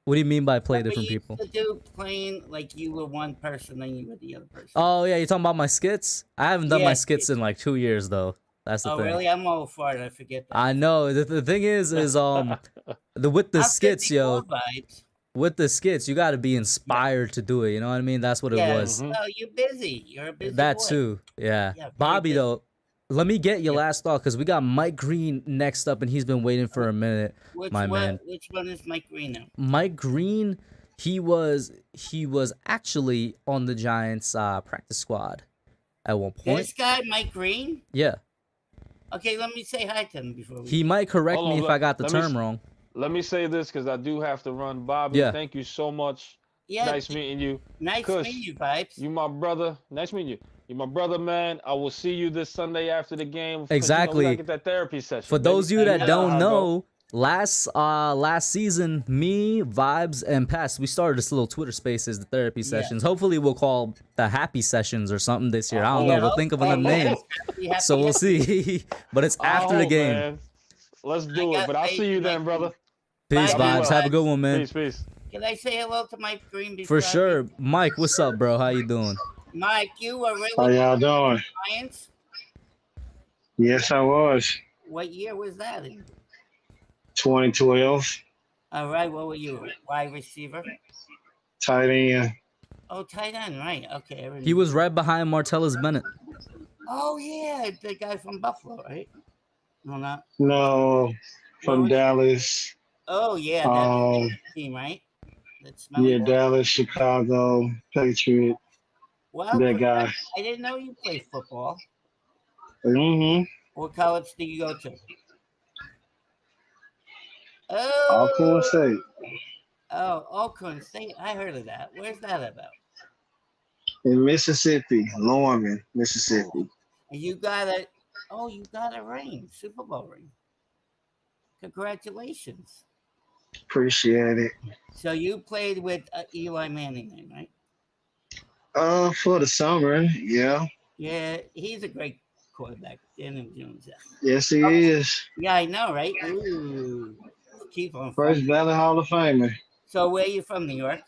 What do you mean by play Remember different you people? used to do playing like you were one person, then you were the other person. Oh yeah, you talking about my skits? I haven't done Yeah, my skits in like 2 years though. That's the Oh, thing. really? I'm old for it. I forget that. I know. The thing is with the I'm skits, yo, 54 vibes. with the skits, you got to be inspired to do it. You know what I mean? That's what it Yeah. was. Mhm. Oh, you're busy. You're a busy That boy. too. Yeah. Yeah, very Bobby busy. though, let me get your Yeah. last thought because we got Mike Green next up and he's been waiting for a minute. Which my one? man. Which one is Mike Green now? Mike Green, he was actually on the Giants practice squad at one point. This guy, Mike Green. Yeah. Okay, let me say hi to him before we. He might correct Hold me on, if I got the let me term s- wrong. Let me say this because I do have to run. Bobby, Yeah. thank you so much. Yeah. Nice meeting you. Nice Kush, meeting you, vibes. You my brother. Nice meeting you. You my brother, man. I will see you this Sunday after the game. 'cause, Exactly. we gotta get that therapy session. For baby. those of you that know don't how it go. know, last season, me, Vibes, and Pest, we started this little Twitter Spaces, the therapy sessions. Hopefully, we'll call the happy sessions or something this year. I don't know. Yeah, We'll think of another hopefully. name. Happy, So we'll happy. see. But it's I after the hope, game. man. Let's do got it. But I'll faith see you in then, Mike brother. Peace, Bye now, Vibes. Have a good one, man. Peace, peace. Can I say hello to Mike Green before For I sure. leave? Mike, what's up, bro? How you doing? Mike, you were How really y'all doing? Giants. Yes, I was. What year was that in? 2012, All right, what were you? Wide receiver? tight end. Oh, tight end, right? Okay. I He remember. was right behind Martellus Bennett. Oh yeah, the guy from Buffalo, right? No, not. No, from Louis? Dallas. Oh yeah, that Um, team, right? That smelly yeah, boy. Dallas, Chicago, Patriot. Well, That guy. I didn't know you played football. Mm-hmm. What college did you go to? Alcorn Oh, State. Alcorn State. I heard of that. Where's that about? In Mississippi, Lorman, Mississippi. And you got a. Oh, you got a ring, Super Bowl ring. Congratulations. Appreciate it. So you played with Eli Manning, then, right? For the summer, yeah. Yeah, he's a great quarterback. Daniel Jones. Yeah. Yes, he is. Yeah, I know, right? Ooh, keep on First fighting. Valley Hall of Famer. So where you from, New York?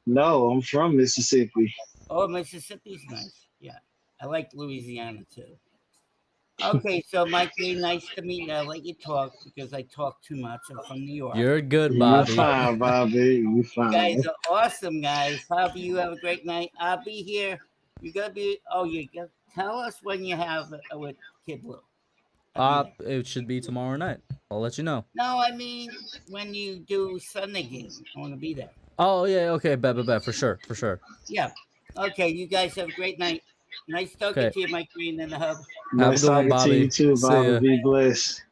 No, I'm from Mississippi. Oh, Mississippi's nice. Yeah, I like Louisiana too. Okay, so Mike Green, nice to meet you. I'll let you talk because I talk too much. I'm from New York. You're good, You Bobby. fine, Bobby. You You fine. guys are awesome, guys. Bobby, you have a great night. I'll be here. You gotta be. Oh, you gotta tell us when you have with Kid Blue. I'll be there. It should be tomorrow night. I'll let you know. No, I mean when you do Sunday game, I want to be there. Oh yeah, okay, bet, for sure. Yeah. Okay, you guys have a great night. Nice talking Okay. to you, Mike Green in the hub. Nice good one, talking to Bobby. you too, See Bobby. ya. Be blessed.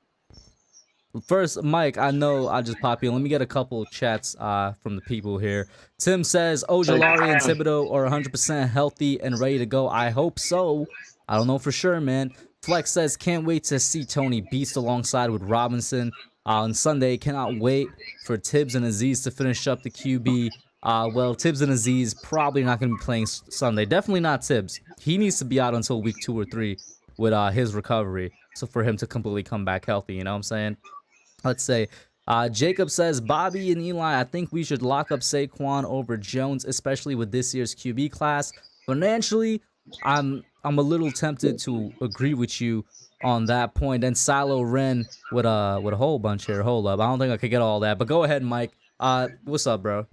First, Mike, I know I just pop you. Let me get a couple chats from the people here. Tim says Ojolari and Thibodeau are 100% healthy and ready to go. I hope so. I don't know for sure, man. Flex says can't wait to see Tony Beast alongside with Robinson on Sunday. Cannot wait for Tibbs and Aziz to finish up the QB. Well, Tibbs and Aziz probably not going to be playing Sunday. Definitely not Tibbs. He needs to be out until week 2 or 3 with his recovery. So for him to completely come back healthy, you know what I'm saying? Let's say Jacob says Bobby and Eli, I think we should lock up Saquon over Jones, especially with this year's QB class. Financially, I'm a little tempted to agree with you on that point. And Silo Ren with a whole bunch here. Hold up, I don't think I could get all that, but go ahead, Mike. What's up, bro?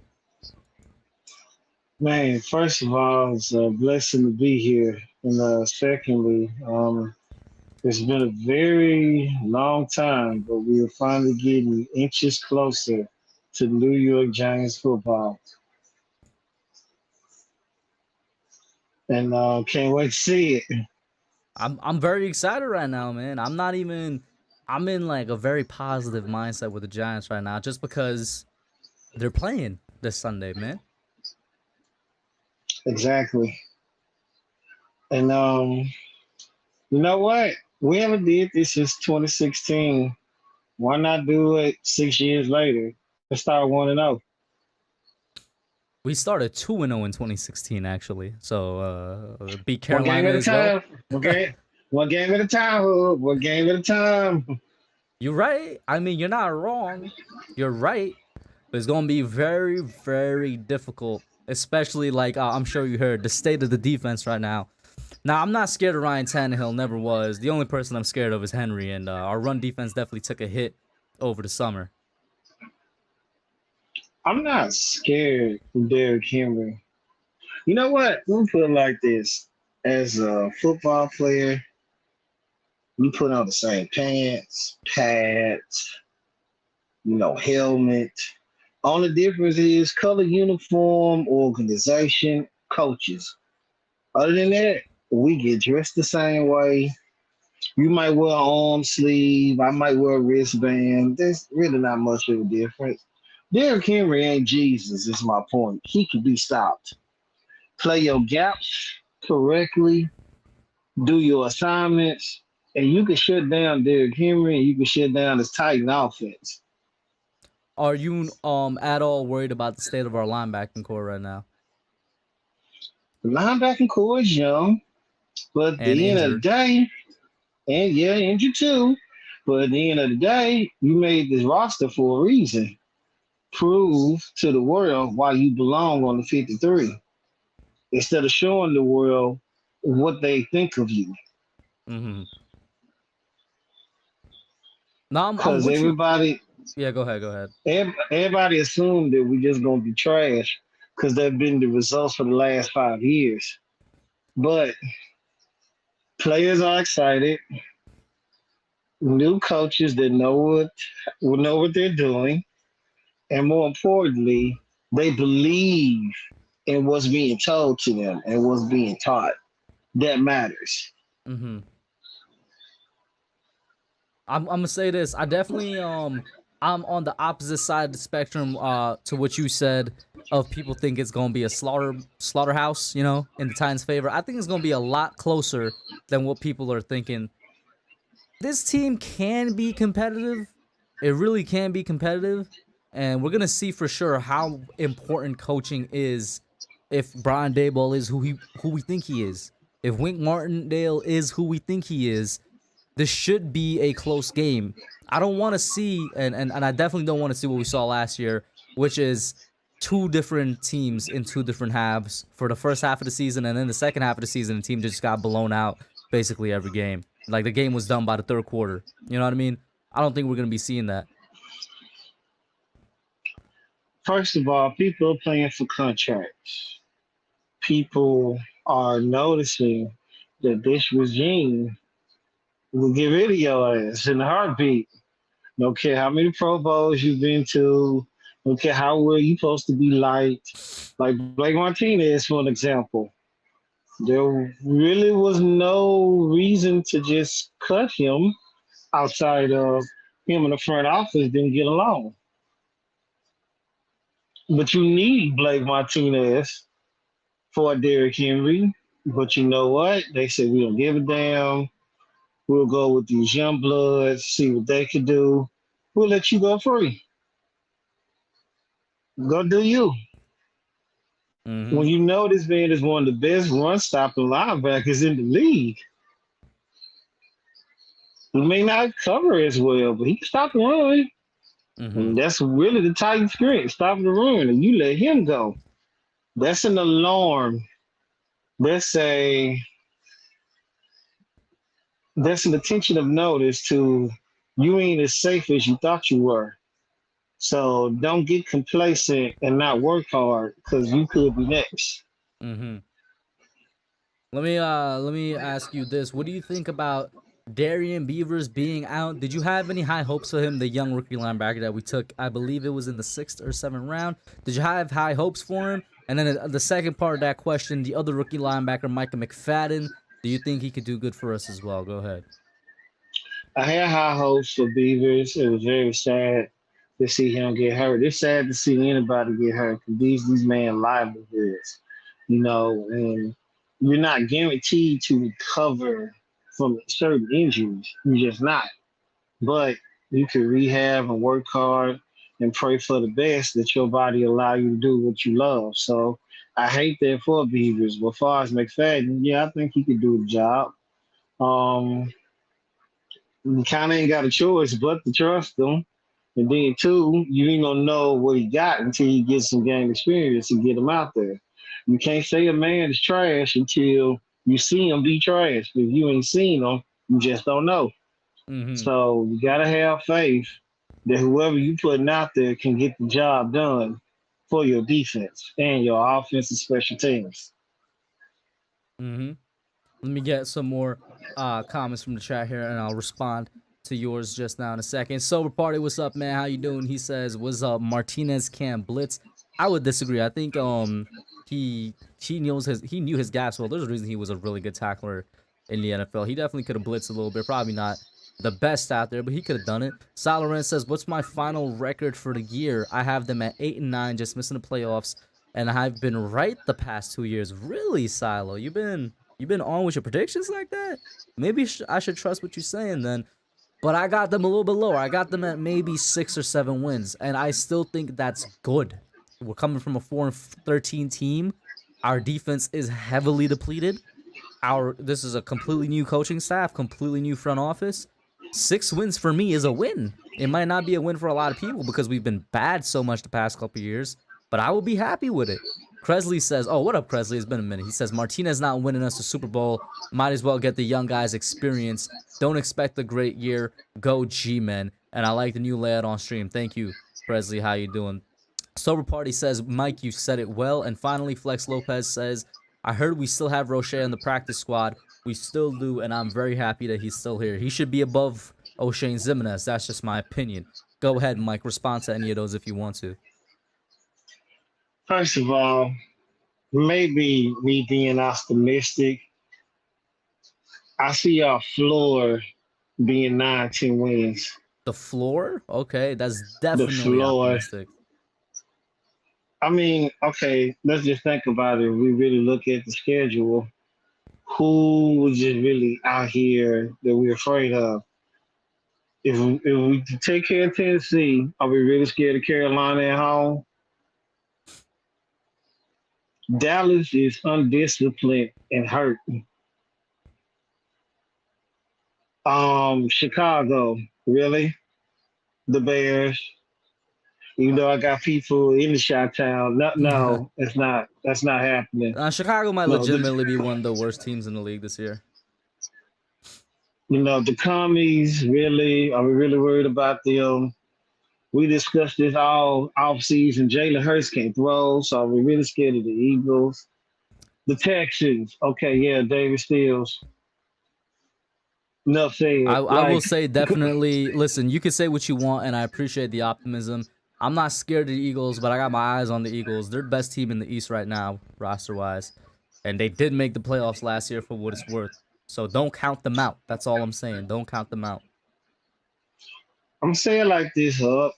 Man, first of all, it's a blessing to be here. And secondly, it's been a very long time, but we are finally getting inches closer to New York Giants football. And can't wait to see it. I'm very excited right now, man. I'm in like a very positive mindset with the Giants right now, just because they're playing this Sunday, man. Exactly. And you know what? We haven't did this since 2016. Why not do it 6 years later? Let's start 1-0. We started 2-0 in 2016, actually. So beat One game Carolina at a as well. time. Okay. One game at a time, Hood. One game at a time. You're right. I mean, you're not wrong. You're right. But it's gonna be very, very difficult, especially like I'm sure you heard the state of the defense right now. Now, I'm not scared of Ryan Tannehill. Never was. The only person I'm scared of is Henry, and our run defense definitely took a hit over the summer. I'm not scared of Derrick Henry. You know what? Let me put it like this. As a football player, you put on the same pants, pads, helmet. Only difference is color uniform, organization, coaches. Other than that, we get dressed the same way. You might wear an arm sleeve. I might wear a wristband. There's really not much of a difference. Derrick Henry ain't Jesus, is my point. He can be stopped. Play your gaps correctly, do your assignments, and you can shut down Derrick Henry and you can shut down his Titan offense. Are you at all worried about the state of our linebacking core right now? The linebacking core is young, but at And the end of the injured. day, and yeah, injured too, but at the end of the day, you made this roster for a reason. Prove to the world why you belong on the 53 instead of showing the world what they think of you. Mm-hmm. No, I'm Because with you. everybody, Yeah, go ahead. everybody assumed that we just gonna be trash because they've been the results for the last 5 years. But players are excited. New coaches that know what they're doing, and more importantly, they believe in what's being told to them and what's being taught. That matters. Mm-hmm. I'm gonna say this. I definitely I'm on the opposite side of the spectrum to what you said of people think it's gonna be a slaughterhouse, in the Titans' favor. I think it's gonna be a lot closer than what people are thinking. This team can be competitive. It really can be competitive, and we're gonna see for sure how important coaching is if Brian Daboll is who we think he is. If Wink Martindale is who we think he is, this should be a close game. I don't want to see, and I definitely don't want to see what we saw last year, which is two different teams in two different halves for the first half of the season, and then the second half of the season, the team just got blown out basically every game. Like the game was done by the third quarter. You know what I mean? I don't think we're gonna be seeing that. First of all, people are playing for contracts. People are noticing that this regime will get rid of your ass in a heartbeat. Don't care how many Pro Bowls you've been to. Don't care how well you're supposed to be liked. Like Blake Martinez, for an example. There really was no reason to just cut him outside of him and the front office didn't get along. But you need Blake Martinez for Derrick Henry. But you know what? They said we don't give a damn. We'll go with these young bloods, see what they can do. We'll let you go free. Go do you. Mm-hmm. When you know this man is one of the best run stopping linebackers in the league, he may not cover as well, but he can stop the run. Mm-hmm. And that's really the Titans' strength, stopping the run, and you let him go. That's an alarm. That's an attention of notice to you ain't as safe as you thought you were. So don't get complacent and not work hard because you could be next. Mm-hmm. Let me ask you this. What do you think about Darian Beavers being out, did you have any high hopes for him, the young rookie linebacker that we took? I believe it was in the 6th or 7th round. Did you have high hopes for him? And then the second part of that question, the other rookie linebacker, Micah McFadden, do you think he could do good for us as well? Go ahead. I had high hopes for Beavers. It was very sad to see him get hurt. It's sad to see anybody get hurt because these man livelihoods, and you're not guaranteed to recover from certain injuries. You're just not. But you can rehab and work hard and pray for the best that your body allow you to do what you love. So I hate that for Beavers. But as far as McFadden, yeah, I think he could do the job. Um, you kind of ain't got a choice but to trust him. And then, two, you ain't going to know what he got until he gets some game experience and get him out there. You can't say a man is trash until you see him be trash. If you ain't seen him, you just don't know. Mm-hmm. So you got to have faith that whoever you putting out there can get the job done for your defense and your offensive special teams. Mm-hmm. Let me get some more comments from the chat here, and I'll respond to yours just now in a second. Sober Party, what's up, man? How you doing? He says, what's up? Martinez can't blitz. I would disagree. I think he knew his gaps well. There's a reason he was a really good tackler in the NFL. He definitely could have blitzed a little bit. Probably not the best out there, but he could have done it. Solorant says, what's my final record for the year? I have them at 8-9, just missing the playoffs, and I've been right the past 2 years. Really, Silo? You've been on with your predictions like that? Maybe I should trust what you're saying then. But I got them a little bit lower. I got them at maybe 6 or 7 wins, and I still think that's good. We're coming from a 4-13 team. Our defense is heavily depleted. This is a completely new coaching staff, completely new front office. 6 wins for me is a win. It might not be a win for a lot of people because we've been bad so much the past couple years, but I will be happy with it. Kresley says, oh, what up, Kresley? It's been a minute. He says, Martinez not winning us the Super Bowl. Might as well get the young guys experience. Don't expect a great year. Go G-Men. And I like the new layout on stream. Thank you, Kresley. How you doing? Sober Party says, Mike, you said it well. And finally, Flex Lopez says, I heard we still have Roche in the practice squad. We still do, and I'm very happy that he's still here. He should be above O'Shane Zimenez. That's just my opinion. Go ahead, Mike. Respond to any of those if you want to. First of all, maybe me being optimistic, I see our floor being 9-10 wins. The floor? Okay, that's definitely optimistic. I mean, okay, let's just think about it. We really look at the schedule. Who was just really out here that we're afraid of? If we take care of Tennessee, are we really scared of Carolina at home? Dallas is undisciplined and hurt. Chicago, really? The Bears. Even though I got people in the Chi-Town, no, it's not. That's not happening. Chicago might legitimately be one of the worst teams in the league this year. The commies, really? Are we really worried about them? We discussed this all offseason. Jalen Hurts can't throw, so are we really scared of the Eagles? The Texans, okay, yeah, David Stills. Enough said. I will say definitely, listen, you can say what you want, and I appreciate the optimism. I'm not scared of the Eagles, but I got my eyes on the Eagles. They're the best team in the East right now, roster-wise. And they did make the playoffs last year for what it's worth. So don't count them out. That's all I'm saying. Don't count them out. I'm saying like this, Hub,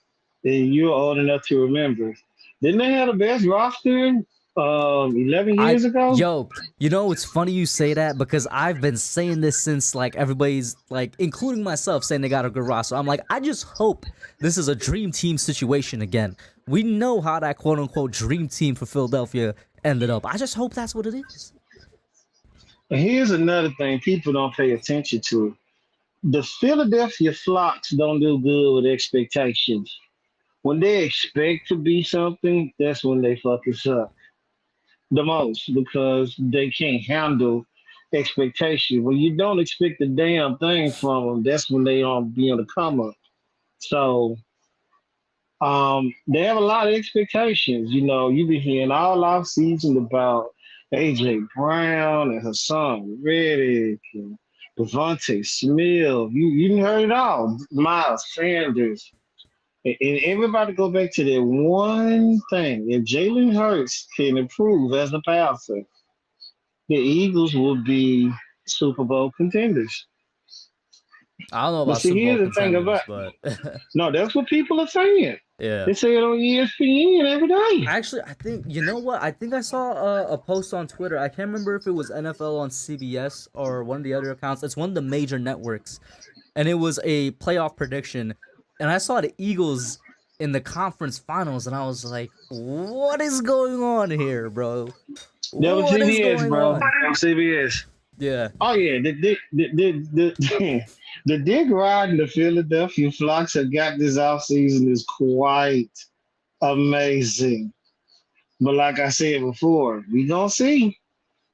and you're old enough to remember. Didn't they have the best roster 11 years ago? Yo, it's funny you say that because I've been saying this since everybody's including myself saying they got a good roster. I'm like, I just hope this is a dream team situation again. We know how that quote unquote dream team for Philadelphia ended up. I just hope that's what it is. And here's another thing people don't pay attention to. The Philadelphia Flocks don't do good with expectations. When they expect to be something, that's when they fucking suck the most because they can't handle expectation. When you don't expect a damn thing from them, that's when they don't be on the come up. So they have a lot of expectations. You've been hearing all off season about AJ Brown and Hassan Reddick and Devontae Smith. You heard it all. Miles Sanders. And everybody go back to that one thing. If Jalen Hurts can improve as a passer, the Eagles will be Super Bowl contenders. I don't know But about see, Super Bowl here's the thing about contenders, but no, that's what people are saying. yeah. They say it on ESPN every day. Actually, I think you know what? I think I saw a post on Twitter. I can't remember if it was NFL on CBS or one of the other accounts. It's one of the major networks, and it was a playoff prediction. And I saw the Eagles in the conference finals, and I was like, "What is going on here, bro? That was What is CBS, going bro. on?" That was CBS. Yeah. Oh yeah, the dig ride the Philadelphia Flocks have got this offseason is quite amazing. But like I said before, we gonna see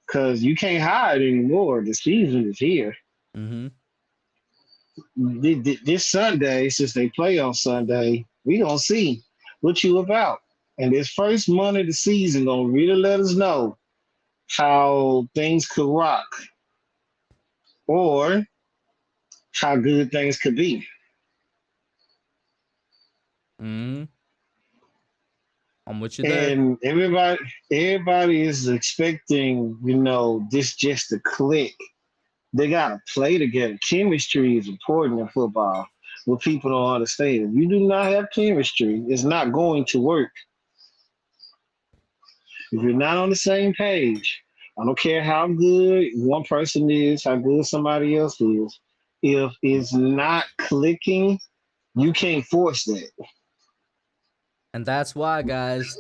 because you can't hide anymore. The season is here. Mm-hmm. This Sunday, since they play on Sunday, we gonna see what you about. And this first month of the season gonna really let us know how things could rock or how good things could be. Mm-hmm. I'm with you there. And everybody is expecting, this just to click. They gotta play together. Chemistry is important in football. What people don't understand. If you do not have chemistry, it's not going to work. If you're not on the same page, I don't care how good one person is, how good somebody else is. If it's not clicking, you can't force that. And that's why, guys,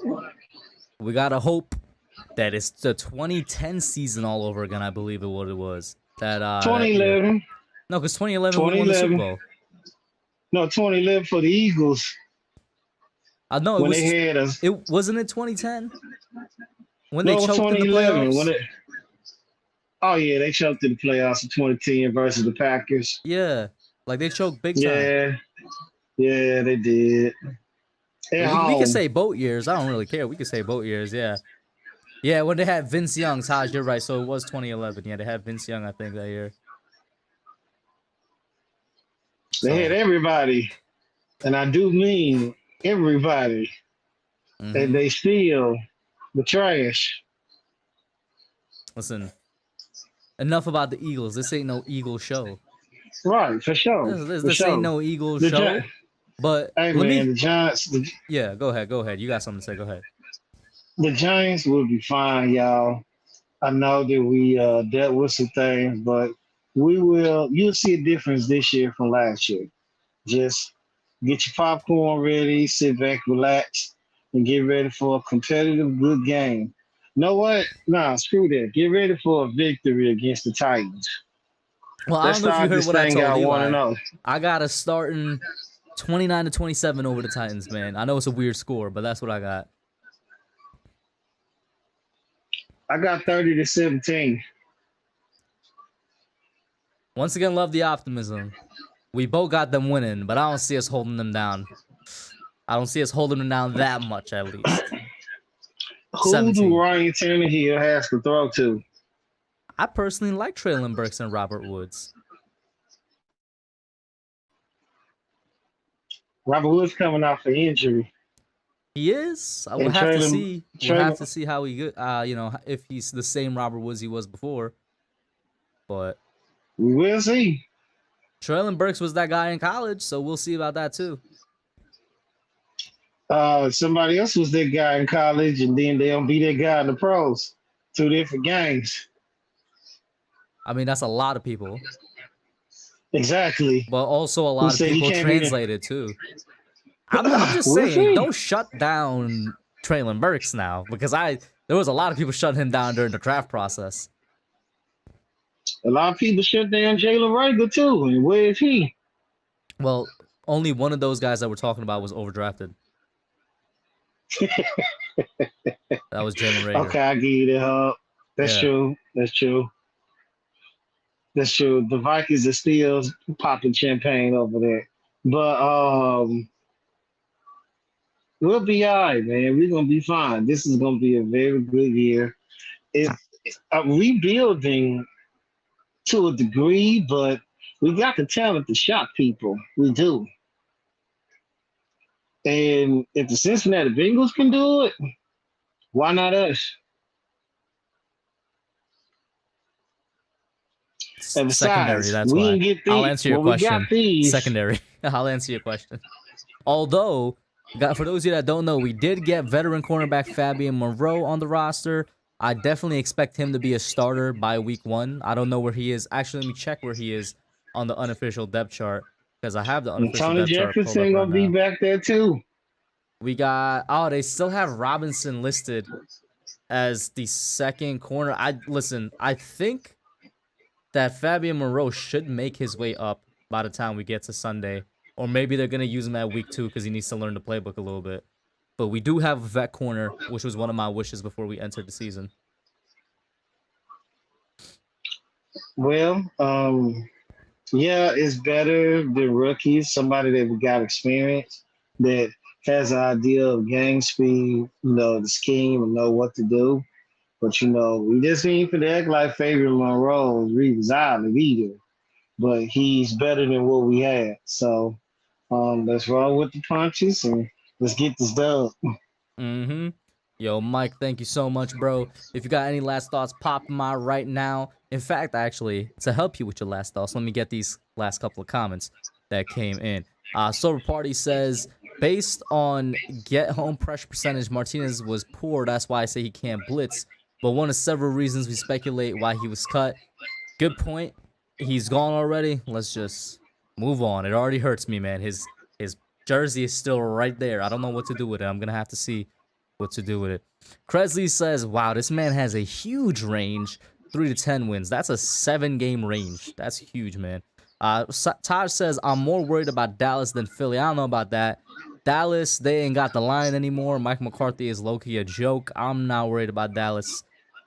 we gotta hope that it's the 2010 season all over again. I believe it what it was that that year. 2011. No, because 2011 we won the Super 2011. Bowl. No, 2011 for the Eagles No, it when was. they had us. It wasn't it 2010 when No, they it was choked in the 2011 playoffs. oh yeah, they choked in the playoffs in 2010 versus the Packers. Yeah, like they choked big time. Yeah, they did. We can say boat years. I don't really care. We can say boat years. Yeah, yeah. When they had Vince Young, Taj, you're right. So it was 2011. Yeah, they had Vince Young, I think, that year. They had everybody, and I do mean everybody, and they still the trash. Listen, enough about the Eagles. This ain't no Eagle show. Right, for sure. This ain't no Eagle show. But hey man, the Giants. Yeah, go ahead. Go ahead. You got something to say. Go ahead. The Giants will be fine, y'all. I know that we dealt with some things, but you'll see a difference this year from last year. Just get your popcorn ready, sit back, relax, and get ready for a competitive, good game. You know what? Nah, screw that. Get ready for a victory against the Titans. Well, I don't know if you heard what I told Eli. I got us starting 29-27 over the Titans, man. I know it's a weird score, but that's what I got. I got 30-17. Once again, love the optimism. We both got them winning, but I don't see us holding them down. I don't see us holding them down that much, at least. Who 17. do Ryan Tannehill has to throw to? I personally like Traylon Burks and Robert Woods. Robert Woods coming off an injury. He is. We'll have to see. We'll have to see how he, if he's the same Robert Woods he was before. But we will see. Traylon Burks was that guy in college, so we'll see about that too. Somebody else was that guy in college, and then they'll be that guy in the pros. 2 different games. I mean, that's a lot of people. Exactly. But also a lot of people translated too. I'm just saying, don't shut down Traylon Burks now, because there was a lot of people shutting him down during the draft process. A lot of people shut down Jalen Rager too, and where is he? Well, only one of those guys that we're talking about was overdrafted. That was Jalen Rager. Okay, I give you that. That's true. That's true. The Vikings are still popping champagne over there. But we'll be all right, man. We're going to be fine. This is going to be a very good year. Rebuilding to a degree, but we got the talent to shock people. We do. And if the Cincinnati Bengals can do it, why not us? And Secondary, besides, that's we why. didn't get I'll these. answer your Well, we got question. these. Secondary. I'll answer your question. Although, for those of you that don't know, we did get veteran cornerback Fabian Moreau on the roster. I definitely expect him to be a starter by week 1. I don't know where he is. Actually, let me check where he is on the unofficial depth chart because I have the And unofficial Tony depth chart pulled up Jefferson right gonna be now. back there too. We got they still have Robinson listed as the second corner. I think that Fabian Moreau should make his way up by the time we get to Sunday. Or maybe they're going to use him at week 2 because he needs to learn the playbook a little bit. But we do have a vet corner, which was one of my wishes before we entered the season. Well, yeah, it's better than rookies. Somebody that got experience, that has an idea of game speed, the scheme, and know what to do. But we just ain't for to act like Fabian Monroe is Reeves Island either. But he's better than what we had. So let's roll with the punches and let's get this done. Mm-hmm. Yo, Mike, thank you so much, bro. If you got any last thoughts, pop them out right now. In fact, actually, to help you with your last thoughts, let me get these last couple of comments that came in. Sober Party says, based on get home pressure percentage, Martinez was poor. That's why I say he can't blitz. But one of several reasons we speculate why he was cut. Good point. He's gone already. Let's just move on. It already hurts me, man. His jersey is still right there. I don't know what to do with it. I'm gonna have to see what to do with it. Cresley says, wow, this man has a huge range. 3 to 10 wins. That's a 7-game range. That's huge, man. Taj says, I'm more worried about Dallas than Philly. I don't know about that. Dallas, they ain't got the line anymore. Mike McCarthy is low-key a joke. I'm not worried about Dallas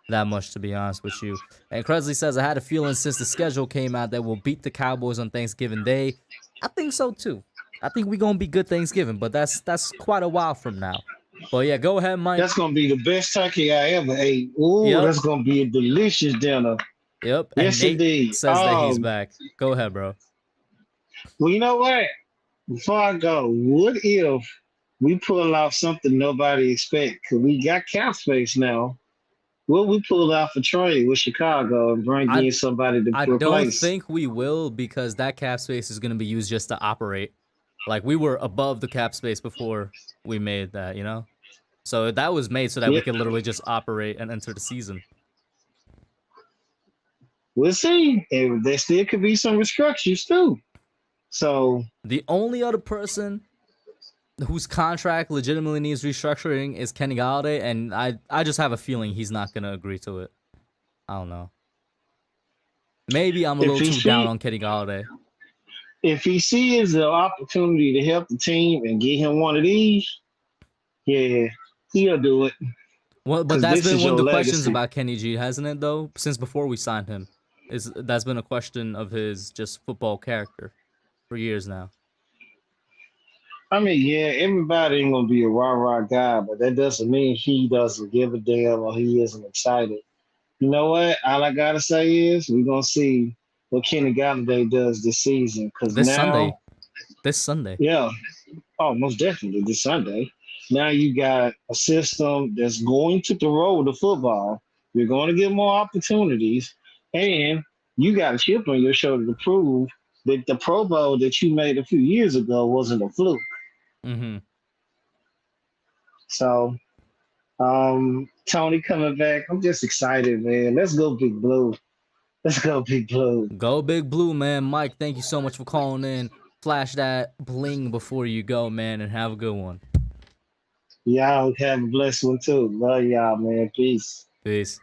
that much, to be honest with you. And Cresley says, I had a feeling since the schedule came out that we'll beat the Cowboys on Thanksgiving Day. I think so, too. I think we're going to be good Thanksgiving, but that's quite a while from now. But yeah, go ahead, Mike. That's gonna be the best turkey I ever ate. Ooh, Yep. That's gonna be a delicious dinner. Yep. Yes, and Nate indeed. says that he's back. Go ahead, bro. Well, you know what? Before I go, what if we pull off something nobody expect? Cause we got cap space now. What we pull off a trade with Chicago and bring in somebody to I replace? don't think we will because that cap space is going to be used just to operate. Like, we were above the cap space before we made that, So that was made so that we could literally just operate and enter the season. We'll see. And there still could be some restrictions too. So the only other person whose contract legitimately needs restructuring is Kenny Galladay, and I just have a feeling he's not going to agree to it. I don't know. Maybe I'm a little too down on Kenny Galladay. If he sees the opportunity to help the team and get him one of these, yeah, he'll do it. Well, but that's been one of the questions about Kenny G, hasn't it, though? Since before we signed him. That's been a question of his just football character for years now. I mean, yeah, everybody ain't gonna be a rah-rah guy, but that doesn't mean he doesn't give a damn or he isn't excited. You know what? All I gotta say is we're gonna see what Kenny Galladay does this season. Because this Sunday. Yeah. Oh, most definitely this Sunday. Now you got a system that's going to throw the football. You're going to get more opportunities, and you got a chip on your shoulder to prove that the Pro Bowl that you made a few years ago wasn't a fluke. Mm-hmm. So, Tony coming back, I'm just excited, man. Let's go Big Blue. Let's go Big Blue. Go Big Blue, man. Mike, thank you so much for calling in. Flash that bling before you go, man, and have a good one. Y'all have a blessed one, too. Love y'all, man. Peace. Peace.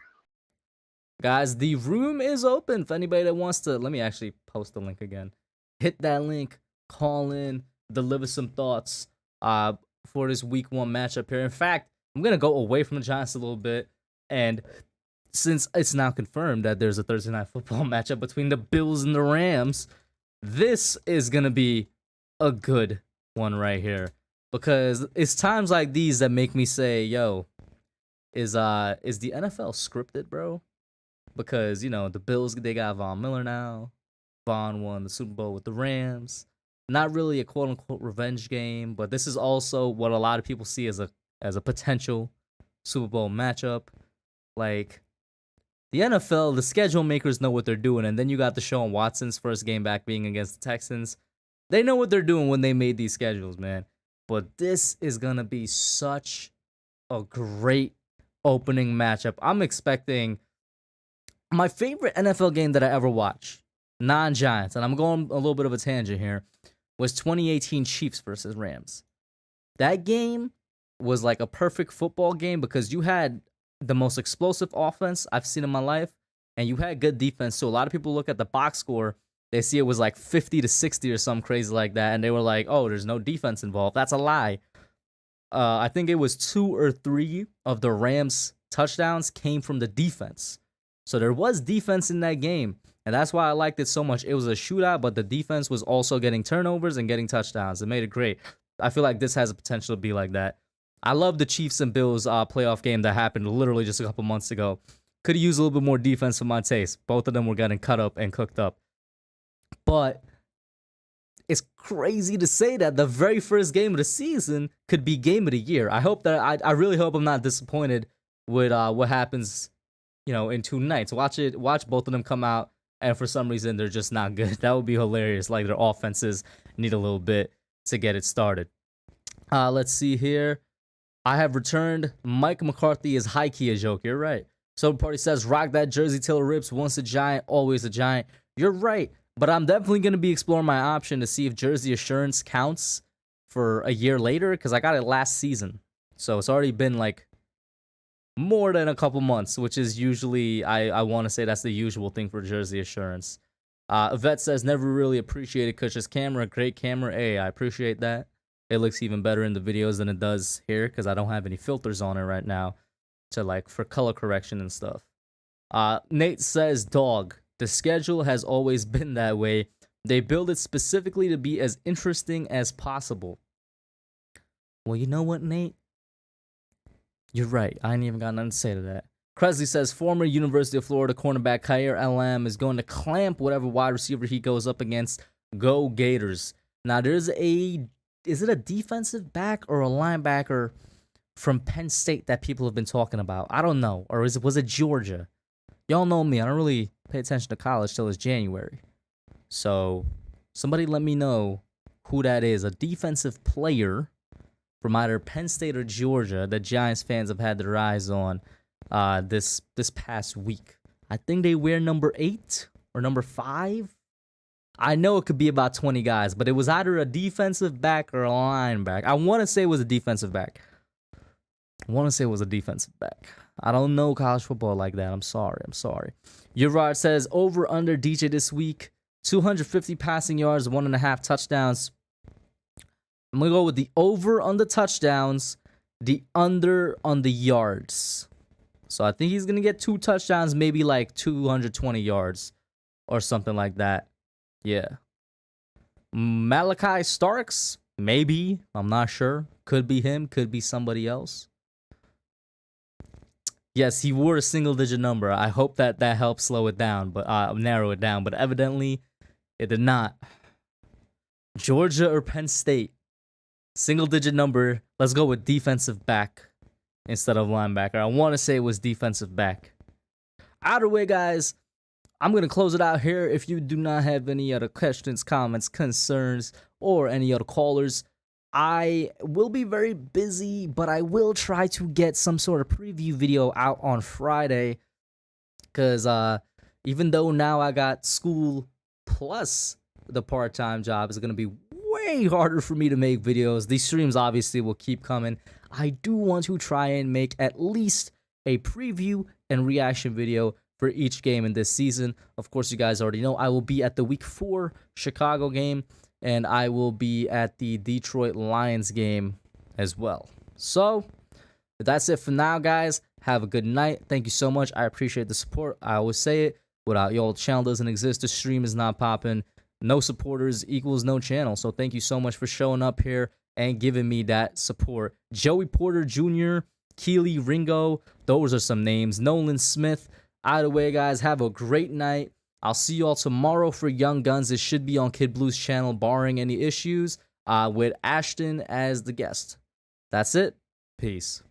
Guys, the room is open for anybody that wants to. Let me actually post the link again. Hit that link, call in, deliver some thoughts for this week 1 matchup here. In fact, I'm going to go away from the Giants a little bit. And since it's now confirmed that there's a Thursday Night Football matchup between the Bills and the Rams, this is going to be a good one right here. Because it's times like these that make me say, yo, is the NFL scripted, bro? because, you know, the Bills, they got Von Miller now. Von won the Super Bowl with the Rams. Not really a quote unquote revenge game, but this is also what a lot of people see as a potential Super Bowl matchup. Like, the NFL, the schedule makers know what they're doing, and then you got Deshaun Watson's first game back being against the Texans. They know what they're doing when they made these schedules, man. But this is gonna be such a great opening matchup. I'm expecting my favorite NFL game that I ever watched, non-Giants, and I'm going a little bit of a tangent here, was 2018 Chiefs versus Rams. That game was like a perfect football game because you had the most explosive offense I've seen in my life, and you had good defense. So a lot of people look at the box score, they see it was like 50-60 or something crazy like that, and they were like, oh, there's no defense involved. That's a lie. I think it was 2 or 3 of the Rams' touchdowns came from the defense. So there was defense in that game. And that's why I liked it so much. It was a shootout, but the defense was also getting turnovers and getting touchdowns. It made it great. I feel like this has the potential to be like that. I love the Chiefs and Bills playoff game that happened literally just a couple months ago. Could have used a little bit more defense for my taste. Both of them were getting cut up and cooked up. But it's crazy to say that the very first game of the season could be game of the year. I hope that I really hope I'm not disappointed with what happens, you know, in 2 nights. Watch both of them come out, and for some reason they're just not good. That would be hilarious. Like, their offenses need a little bit to get it started. Let's see here. I have returned. Mike McCarthy is high-key a joke. You're right. So Party says, rock that jersey till it rips. Once a Giant, always a Giant. You're right. But I'm definitely going to be exploring my option to see if jersey assurance counts for a year later, because I got it last season. So it's already been like more than a couple months, which is usually, I want to say that's the usual thing for jersey assurance. Yvette says, never really appreciated Kush's camera. Great camera. Hey, I appreciate that. It looks even better in the videos than it does here because I don't have any filters on it right now for color correction and stuff. Nate says, dog. The schedule has always been that way. They build it specifically to be as interesting as possible. Well, you know what, Nate? You're right. I ain't even got nothing to say to that. Cresley says, former University of Florida cornerback Khair LM is going to clamp whatever wide receiver he goes up against. Go Gators. Now, is it a defensive back or a linebacker from Penn State that people have been talking about? I don't know. Or was it Georgia? Y'all know me. I don't really pay attention to college till it's January. So somebody let me know who that is. A defensive player from either Penn State or Georgia that Giants fans have had their eyes on this past week. I think they wear number 8 or number 5. I know it could be about 20 guys, but it was either a defensive back or a linebacker. I want to say it was a defensive back. I don't know college football like that. I'm sorry. Gerard says, over under DJ this week, 250 passing yards, 1.5 touchdowns. I'm going to go with the over on the touchdowns, the under on the yards. So I think he's going to get 2 touchdowns, maybe like 220 yards or something like that. Yeah. Malachi Starks, maybe. I'm not sure. Could be him. Could be somebody else. Yes, he wore a single-digit number. I hope that helps slow it down, but narrow it down. But evidently, it did not. Georgia or Penn State, single-digit number. Let's go with defensive back instead of linebacker. I want to say it was defensive back. Either way, guys, I'm going to close it out here. If you do not have any other questions, comments, concerns, or any other callers, I will be very busy, but I will try to get some sort of preview video out on Friday. Because even though now I got school plus the part-time job, it's going to be way harder for me to make videos. These streams obviously will keep coming. I do want to try and make at least a preview and reaction video for each game in this season. Of course, you guys already know I will be at the Week 4 Chicago game, and I will be at the Detroit Lions game as well. So, that's it for now, guys. Have a good night. Thank you so much. I appreciate the support. I always say it. Without y'all, the channel doesn't exist. The stream is not popping. No supporters equals no channel. So, thank you so much for showing up here and giving me that support. Joey Porter Jr., Keely Ringo, those are some names. Nolan Smith. Either way, guys, have a great night. I'll see you all tomorrow for Young Guns. It should be on Kid Blue's channel, barring any issues, with Ashton as the guest. That's it. Peace.